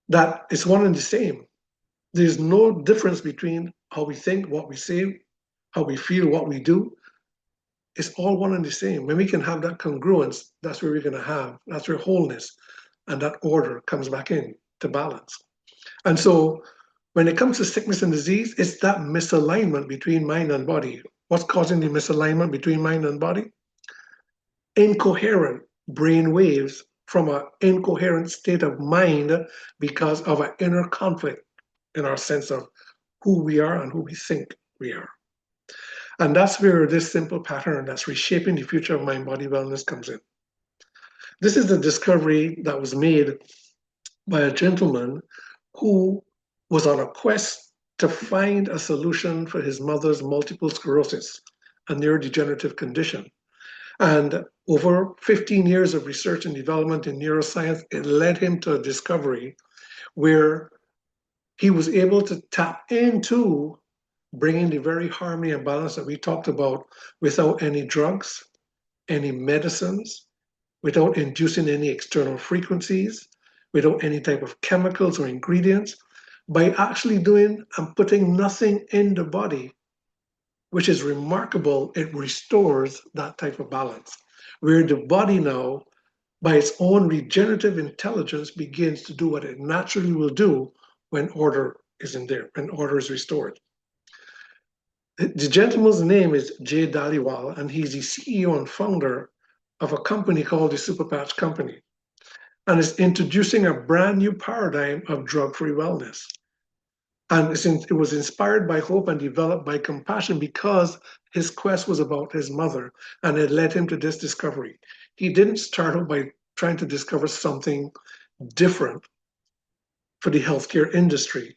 that is one and the same. There's no difference between how we think, what we say, how we feel, what we do. It's all one and the same. When we can have that congruence, that's where we're going to have, that's where wholeness and that order comes back in to balance. And so when it comes to sickness and disease, it's that misalignment between mind and body. What's causing the misalignment between mind and body? Incoherent brain waves from an incoherent state of mind because of an inner conflict in our sense of who we are and who we think we are. And that's where this simple pattern that's reshaping the future of mind-body wellness comes in. This is the discovery that was made by a gentleman who was on a quest to find a solution for his mother's multiple sclerosis, a neurodegenerative condition. And over 15 years of research and development in neuroscience, it led him to a discovery where he was able to tap into bringing the very harmony and balance that we talked about without any drugs, any medicines, without inducing any external frequencies, without any type of chemicals or ingredients, by actually doing and putting nothing in the body, which is remarkable. It restores that type of balance, where the body now, by its own regenerative intelligence, begins to do what it naturally will do when order is in there, when order is restored. The gentleman's name is Jay Dhaliwal, and he's the CEO and founder of a company called the Super Patch Company, and is introducing a brand new paradigm of drug-free wellness. And it was inspired by hope and developed by compassion because his quest was about his mother, and it led him to this discovery. He didn't start out by trying to discover something different for the healthcare industry.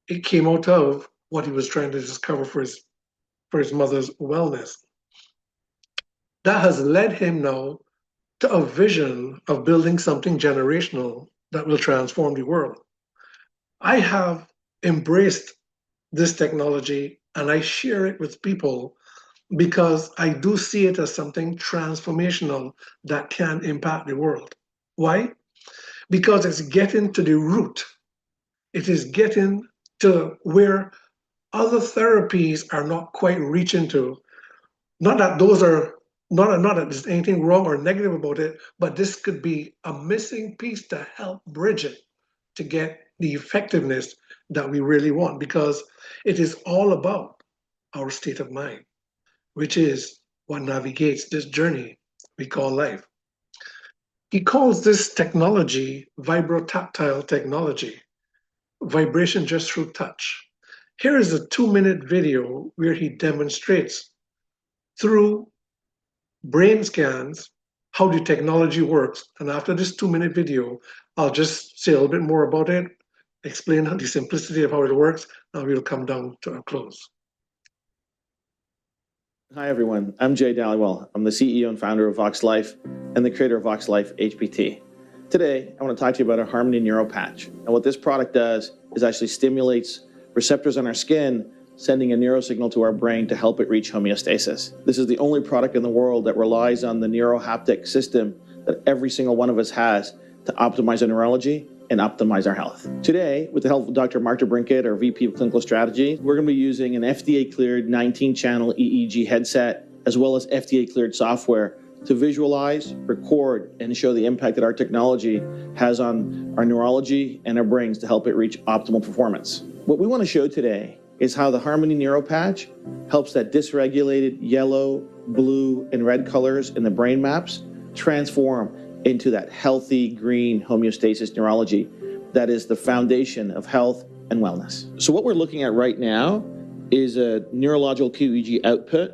It came out of what he was trying to discover for his mother's wellness. That has led him now to a vision of building something generational that will transform the world. I have embraced this technology and I share it with people because I do see it as something transformational that can impact the world. Why? Because it's getting to the root. It is getting to where other therapies are not quite reaching to. Not that those are not that there's anything wrong or negative about it, but this could be a missing piece to help bridge it to get the effectiveness that we really want, because it is all about our state of mind, which is what navigates this journey we call life. He calls this technology vibrotactile technology, vibration just through touch. Here is a 2-minute video where he demonstrates through brain scans, how the technology works. And after this 2-minute video, I'll just say a little bit more about it, explain the simplicity of how it works, and we'll come down to a close. Hi, everyone. I'm Jay Dallywell. I'm the CEO and founder of Vox Life and the creator of Vox Life HPT. Today, I want to talk to you about our Harmony Neuro Patch. And what this product does is actually stimulates receptors on our skin, sending a neurosignal to our brain to help it reach homeostasis. This is the only product in the world that relies on the neurohaptic system that every single one of us has to optimize our neurology and optimize our health. Today, with the help of Dr. Mark DeBrinket, our VP of Clinical Strategy, we're going to be using an FDA-cleared 19-channel EEG headset, as well as FDA-cleared software to visualize, record, and show the impact that our technology has on our neurology and our brains to help it reach optimal performance. What we want to show today is how the Harmony Neuro Patch helps that dysregulated yellow, blue, and red colors in the brain maps transform into that healthy green homeostasis neurology that is the foundation of health and wellness. So what we're looking at right now is a neurological QEEG output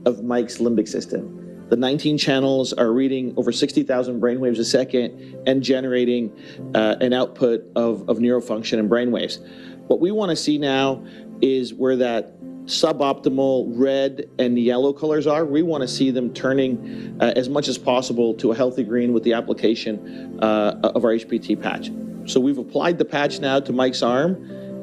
of Mike's limbic system. The 19 channels are reading over 60,000 brainwaves a second and generating an output of neurofunction and brainwaves. What we want to see now is where that suboptimal red and yellow colors are. We want to see them turning as much as possible to a healthy green with the application of our HPT patch. So we've applied the patch now to Mike's arm,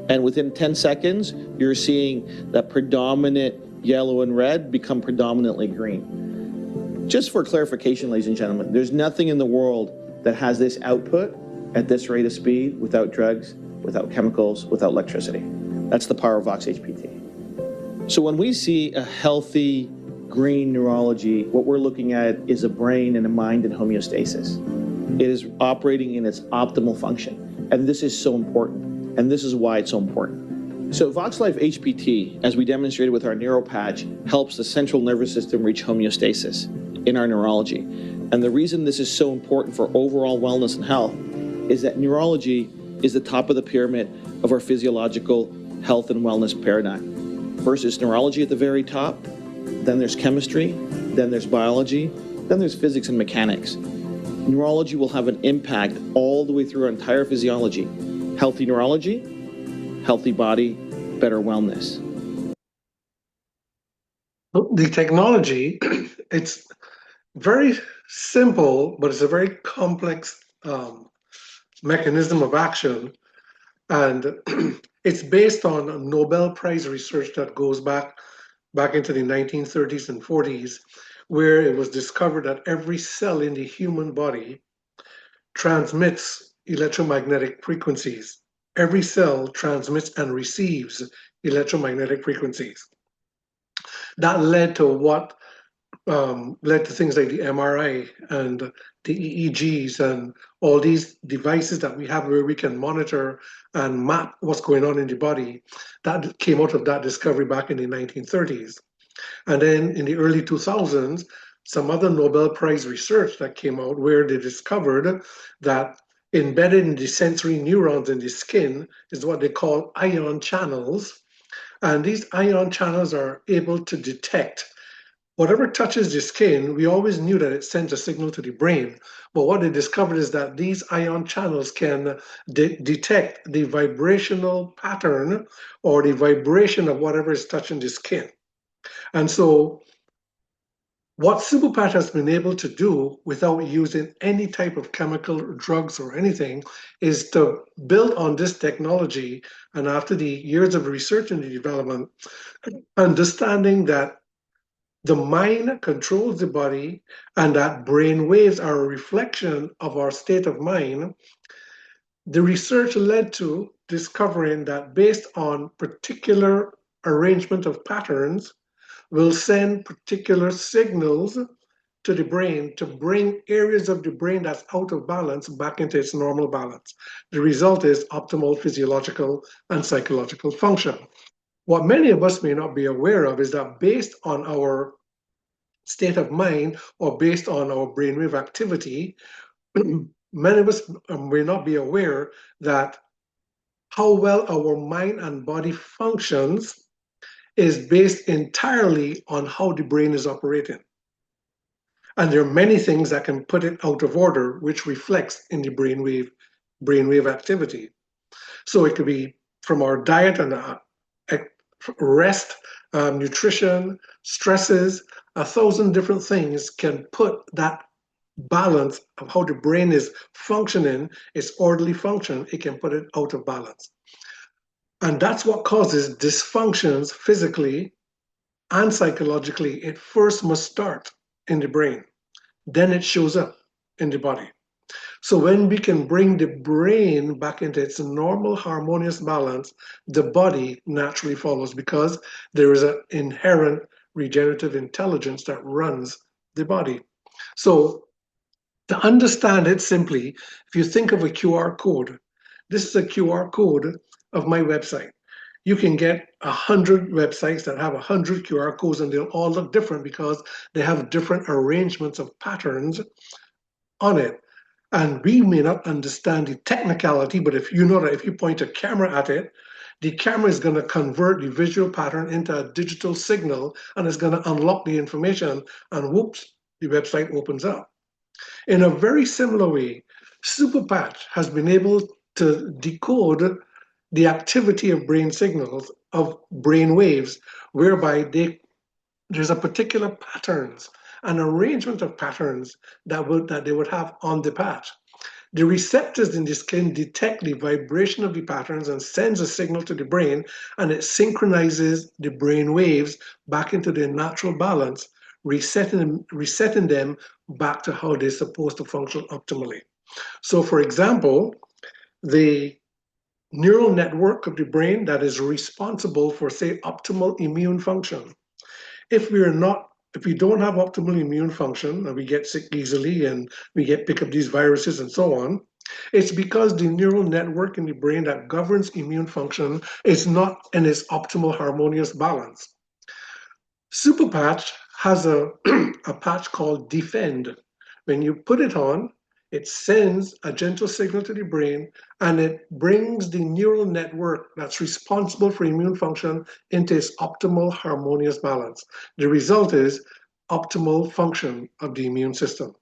and within 10 seconds, you're seeing that predominant yellow and red become predominantly green. Just for clarification, ladies and gentlemen, there's nothing in the world that has this output at this rate of speed without drugs, without chemicals, without electricity. That's the power of Vox HPT. So when we see a healthy green neurology, what we're looking at is a brain and a mind in homeostasis. It is operating in its optimal function. And this is so important. And this is why it's so important. So Vox Life HPT, as we demonstrated with our neuro patch, helps the central nervous system reach homeostasis in our neurology. And the reason this is so important for overall wellness and health is that neurology is the top of the pyramid of our physiological health and wellness paradigm. First is neurology at the very top, then there's chemistry, then there's biology, then there's physics and mechanics. Neurology will have an impact all the way through our entire physiology. Healthy neurology, healthy body, better wellness. The technology, it's very simple, but it's a very complex mechanism of action. And it's based on Nobel Prize research that goes back into the 1930s and 40s, where it was discovered that every cell in the human body transmits electromagnetic frequencies. Every cell transmits and receives electromagnetic frequencies. That led to what led to things like the MRI and the EEGs and all these devices that we have where we can monitor and map what's going on in the body. That came out of that discovery back in the 1930s. And then in the early 2000s, some other Nobel Prize research that came out where they discovered that embedded in the sensory neurons in the skin is what they call ion channels. And these ion channels are able to detect whatever touches the skin. We always knew that it sends a signal to the brain, but what they discovered is that these ion channels can detect the vibrational pattern or the vibration of whatever is touching the skin. And so what Superpat has been able to do without using any type of chemical or drugs or anything is to build on this technology. And after the years of research and development, understanding that the mind controls the body and that brain waves are a reflection of our state of mind, the research led to discovering that based on particular arrangement of patterns, will send particular signals to the brain to bring areas of the brain that's out of balance back into its normal balance. The result is optimal physiological and psychological function. What many of us may not be aware of is that based on our state of mind or based on our brainwave activity, many of us may not be aware that how well our mind and body functions is based entirely on how the brain is operating. And there are many things that can put it out of order, which reflects in the brainwave activity. So it could be from our diet and rest, nutrition, stresses, 1,000 different things can put that balance of how the brain is functioning, its orderly function, it can put it out of balance. And that's what causes dysfunctions physically and psychologically. It first must start in the brain, then it shows up in the body. So when we can bring the brain back into its normal harmonious balance, the body naturally follows because there is an inherent regenerative intelligence that runs the body. So to understand it simply, if you think of a QR code, this is a QR code of my website. You can get 100 websites that have 100 QR codes and they'll all look different because they have different arrangements of patterns on it. And we may not understand the technicality, but if you know that if you point a camera at it, the camera is going to convert the visual pattern into a digital signal and it's going to unlock the information and whoops, the website opens up. In a very similar way, Superpatch has been able to decode the activity of brain signals, of brain waves, whereby there's a particular patterns, an arrangement of patterns that they would have on the patch. The receptors in the skin detect the vibration of the patterns and sends a signal to the brain, and it synchronizes the brain waves back into their natural balance, resetting them back to how they're supposed to function optimally. So, for example, the neural network of the brain that is responsible for, say, optimal immune function. If we don't have optimal immune function and we get sick easily and we pick up these viruses and so on, it's because the neural network in the brain that governs immune function is not in its optimal harmonious balance. Superpatch has a patch called Defend. When you put it on, it sends a gentle signal to the brain and it brings the neural network that's responsible for immune function into its optimal harmonious balance. The result is optimal function of the immune system.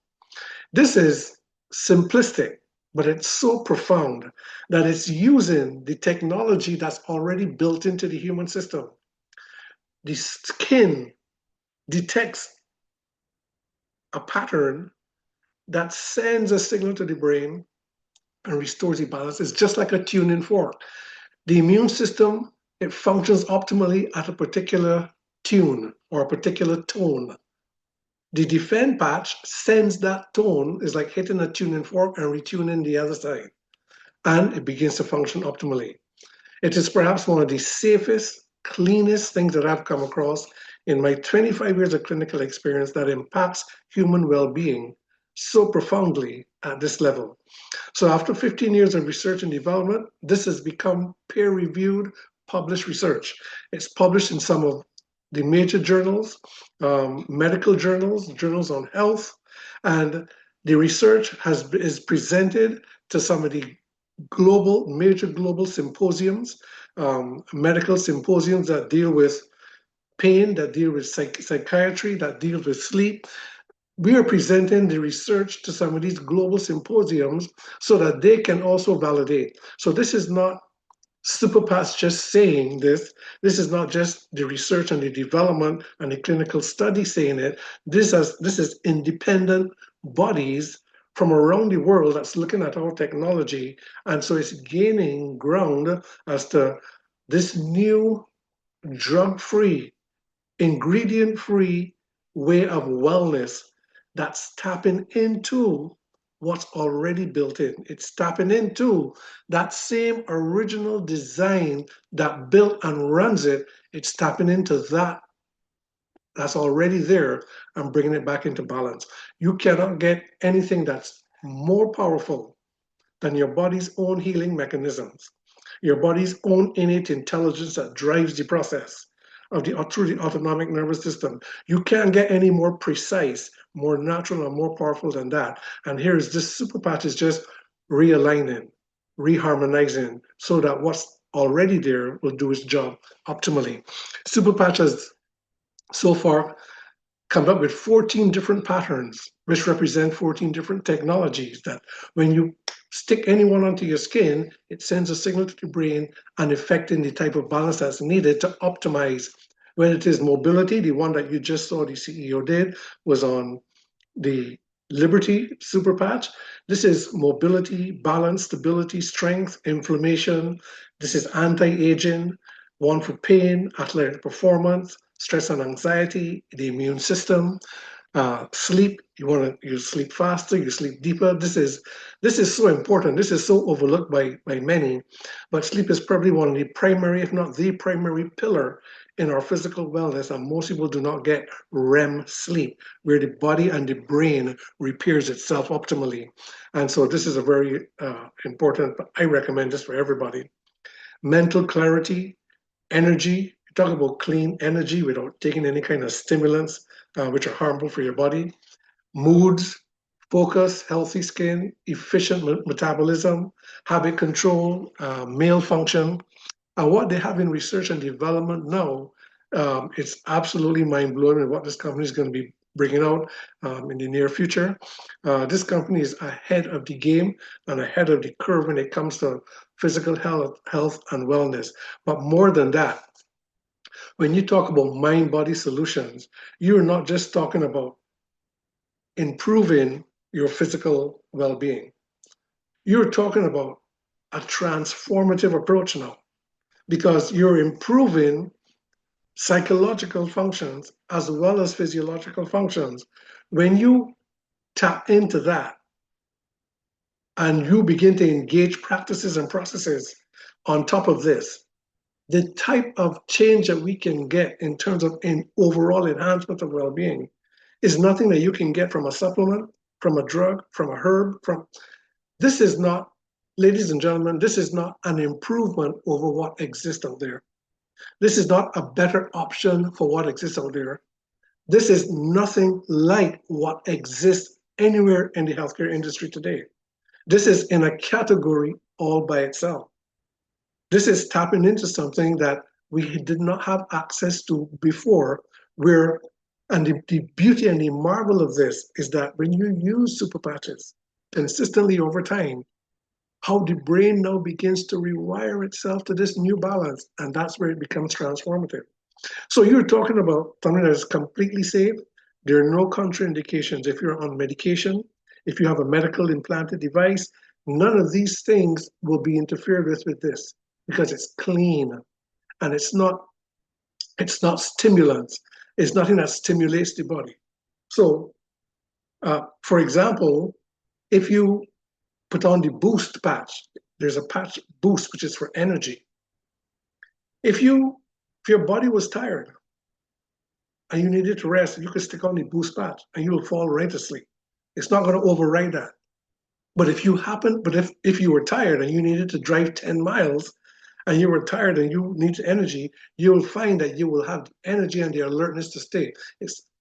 This is simplistic, but it's so profound that it's using the technology that's already built into the human system. The skin detects a pattern that sends a signal to the brain and restores the balance. It's just like a tuning fork. The immune system, it functions optimally at a particular tune or a particular tone. The defend patch sends that tone, is like hitting a tuning fork and retuning the other side, and it begins to function optimally. It is perhaps one of the safest, cleanest things that I've come across in my 25 years of clinical experience that impacts human well-being so profoundly at this level. So after 15 years of research and development, this has become peer-reviewed, published research. It's published in some of the major journals, medical journals, journals on health, and the research is presented to some of the major global symposiums, medical symposiums that deal with pain, that deal with psychiatry, that deal with sleep. We are presenting the research to some of these global symposiums so that they can also validate. So this is not Superpatch just saying this. This is not just the research and the development and the clinical study saying it. This is independent bodies from around the world that's looking at our technology. And so it's gaining ground as to this new drug-free, ingredient-free way of wellness that's tapping into what's already built in. It's tapping into that same original design that built and runs it. It's tapping into that's already there and bringing it back into balance. You cannot get anything that's more powerful than your body's own healing mechanisms, your body's own innate intelligence that drives the process through the autonomic nervous system. You can't get any more precise, more natural, and more powerful than that. And here is this Superpatch is just realigning, reharmonizing, so that what's already there will do its job optimally. Superpatch has so far come up with 14 different patterns, which represent 14 different technologies that when you stick anyone onto your skin, it sends a signal to the brain and affecting the type of balance that's needed to optimize. When it is mobility, the one that you just saw the CEO did was on the Liberty Super Patch. This is mobility, balance, stability, strength, inflammation. This is anti-aging, one for pain, athletic performance, stress and anxiety, the immune system, sleep. You sleep faster, you sleep deeper. This is so important. This is so overlooked by many, but sleep is probably one of the primary, if not the primary pillar in our physical wellness, and most people do not get REM sleep, where the body and the brain repairs itself optimally. And so this is a very important, I recommend this for everybody. Mental clarity, energy, talk about clean energy without taking any kind of stimulants, which are harmful for your body. Moods, focus, healthy skin, efficient metabolism, habit control, male function. And what they have in research and development now, it's absolutely mind-blowing what this company is going to be bringing out in the near future. This company is ahead of the game and ahead of the curve when it comes to physical health and wellness. But more than that, when you talk about mind-body solutions, you're not just talking about improving your physical well-being. You're talking about a transformative approach now, because you're improving psychological functions as well as physiological functions. When you tap into that and you begin to engage practices and processes on top of this, the type of change that we can get in terms of an overall enhancement of well-being is nothing that you can get from a supplement, from a drug, from a herb, this is not, ladies and gentlemen, this is not an improvement over what exists out there. This is not a better option for what exists out there. This is nothing like what exists anywhere in the healthcare industry today. This is in a category all by itself. This is tapping into something that we did not have access to before, and the beauty and the marvel of this is that when you use super patches consistently over time, how the brain now begins to rewire itself to this new balance, and that's where it becomes transformative. So you're talking about something that is completely safe. There are no contraindications if you're on medication, if you have a medical implanted device. None of these things will be interfered with this, because it's clean and it's not stimulants. It's nothing that stimulates the body. So, for example, if you put on the boost patch, there's a patch boost, which is for energy. If your body was tired and you needed to rest, you could stick on the boost patch and you will fall right asleep. It's not going to override that. But if you were tired and you needed to drive 10 miles and you were tired and you need energy, you will find that you will have the energy and the alertness to stay.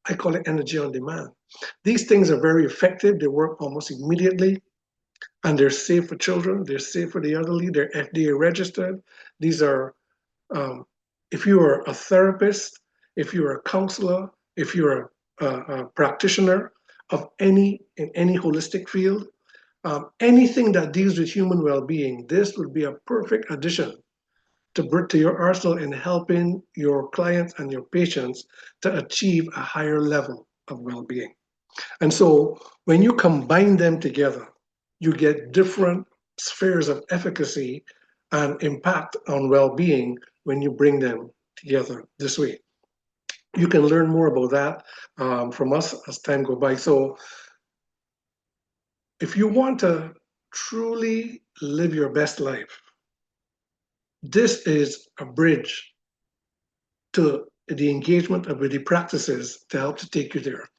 I call it energy on demand. These things are very effective. They work almost immediately, and they're safe for children. They're safe for the elderly. They're FDA registered. These are, if you are a therapist, if you're a counselor, if you're a practitioner in any holistic field, anything that deals with human well-being, this would be a perfect addition to your arsenal in helping your clients and your patients to achieve a higher level of well-being. And so when you combine them together, you get different spheres of efficacy and impact on well-being when you bring them together this way. You can learn more about that from us as time goes by. So if you want to truly live your best life, this is a bridge to the engagement of the practices to help to take you there.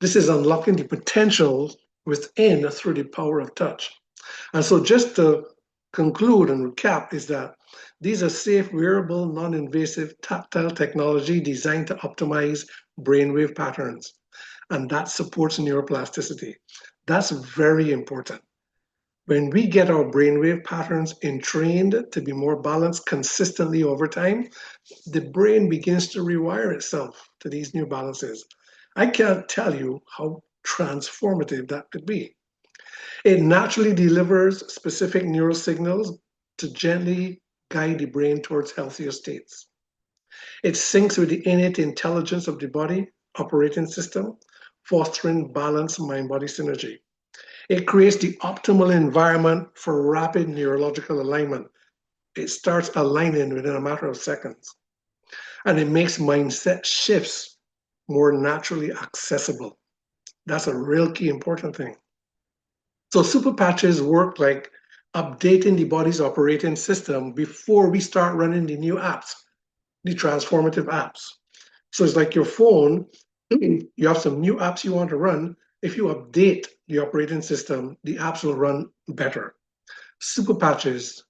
This is unlocking the potential within through the power of touch. And so just to conclude and recap is that these are safe, wearable, non-invasive, tactile technology designed to optimize brainwave patterns. And that supports neuroplasticity. That's very important. When we get our brainwave patterns entrained to be more balanced consistently over time, the brain begins to rewire itself to these new balances. I can't tell you how transformative that could be. It naturally delivers specific neural signals to gently guide the brain towards healthier states. It syncs with the innate intelligence of the body operating system, fostering balanced mind body synergy. It creates the optimal environment for rapid neurological alignment. It starts aligning within a matter of seconds. And it makes mindset shifts more naturally accessible. That's a real key important thing. So super patches work like updating the body's operating system before we start running the new apps, the transformative apps. So it's like your phone, you have some new apps you want to run. If you update the operating system, the apps will run better. Super patches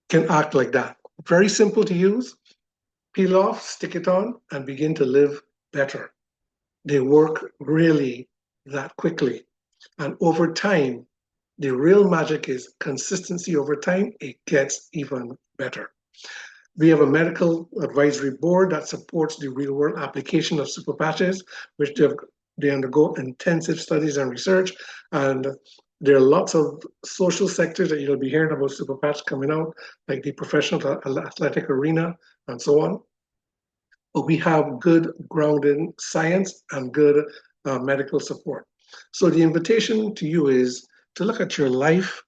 can act like that. Very simple to use. Peel off, stick it on, and begin to live better. They work really that quickly. And over time, the real magic is consistency over time. It gets even better. We have a medical advisory board that supports the real world application of super patches, which they undergo intensive studies and research. And there are lots of social sectors that you'll be hearing about super patch coming out, like the professional athletic arena and so on. But we have good grounded science and good medical support. So the invitation to you is to look at your life,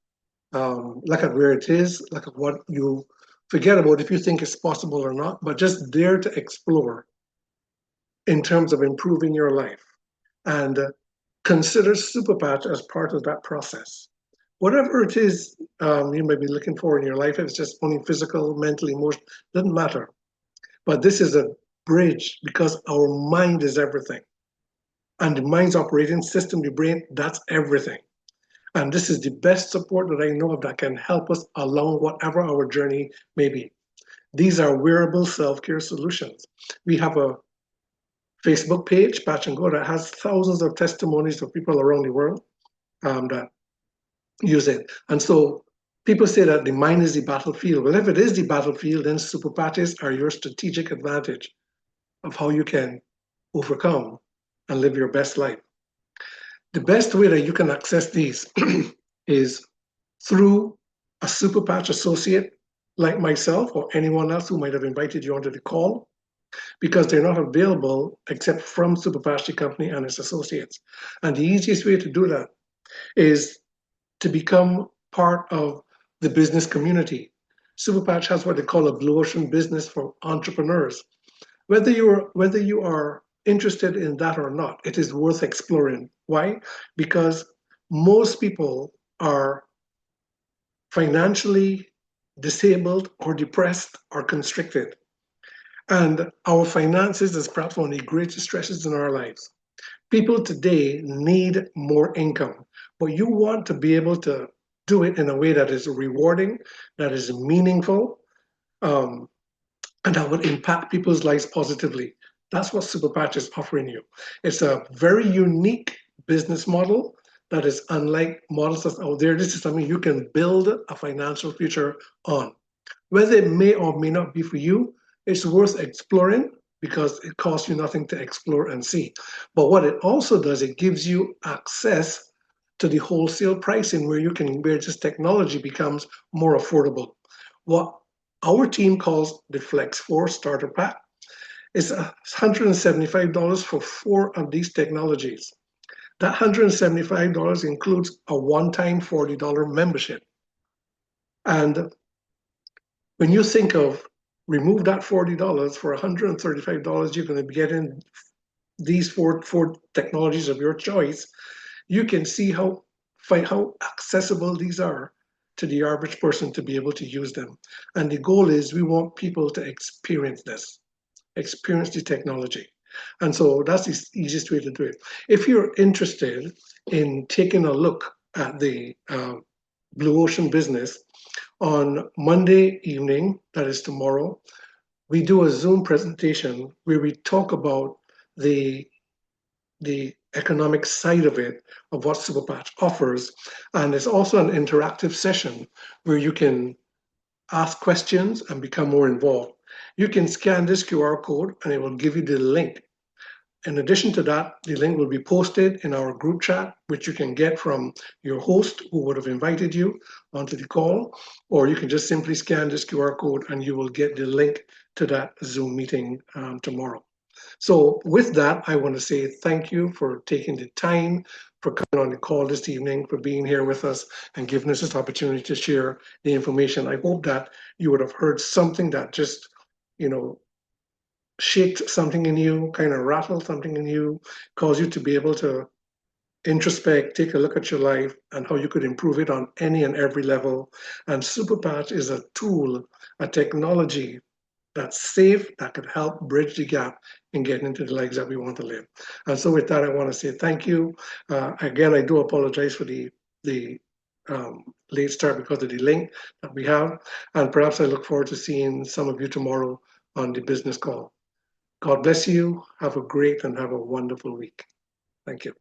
look at where it is, look at what you forget about if you think it's possible or not, but just dare to explore in terms of improving your life and consider Superpatch as part of that process. Whatever it is you may be looking for in your life, if it's just only physical, mental, emotional, doesn't matter. But this is a bridge because our mind is everything. And the mind's operating system, the brain, that's everything. And this is the best support that I know of that can help us along whatever our journey may be. These are wearable self-care solutions. We have a Facebook page, Patch and Go, that has thousands of testimonies of people around the world that use it. And so people say that the mind is the battlefield. Well, if it is the battlefield, then super patches are your strategic advantage of how you can overcome and live your best life. The best way that you can access these is through a super patch associate like myself or anyone else who might have invited you onto the call, because they're not available except from Super Patch, the company and its associates. And the easiest way to do that is to become part of the business community. Super Patch has what they call a blue ocean business for entrepreneurs. Whether you are interested in that or not, it is worth exploring. Why? Because most people are financially disabled or depressed or constricted. And our finances is perhaps one of the greatest stresses in our lives. People today need more income, but you want to be able to do it in a way that is rewarding, that is meaningful, and that would impact people's lives positively. That's what Superpatch is offering you. It's a very unique business model that is unlike models that's out there. This is something you can build a financial future on. Whether it may or may not be for you, it's worth exploring because it costs you nothing to explore and see. But what it also does, it gives you access to the wholesale pricing where this technology becomes more affordable. What our team calls the Flex 4 Starter Pack is $175 for 4 of these technologies. That $175 includes a one-time $40 membership. And when you think of remove that $40 for $135, you're going to be getting these four technologies of your choice. You can see how accessible these are to the average person to be able to use them. And the goal is we want people to experience this, experience the technology. And so that's the easiest way to do it. If you're interested in taking a look at the Blue Ocean business, on Monday evening, that is tomorrow, we do a Zoom presentation where we talk about the economic side of it, of what Superpatch offers. And it's also an interactive session where you can ask questions and become more involved. You can scan this QR code and it will give you the link. In addition to that, the link will be posted in our group chat, which you can get from your host who would have invited you onto the call, or you can just simply scan this QR code and you will get the link to that Zoom meeting tomorrow. So with that, I want to say thank you for taking the time, for coming on the call this evening, for being here with us and giving us this opportunity to share the information. I hope that you would have heard something that just, shaked something in you, kind of rattled something in you, caused you to be able to introspect, take a look at your life and how you could improve it on any and every level. And SuperPatch is a tool, a technology that's safe, that could help bridge the gap in getting into the lives that we want to live. And so with that, I want to say thank you. Again, I do apologize for the late start because of the link that we have. And perhaps I look forward to seeing some of you tomorrow on the business call. God bless you. Have a great and have a wonderful week. Thank you.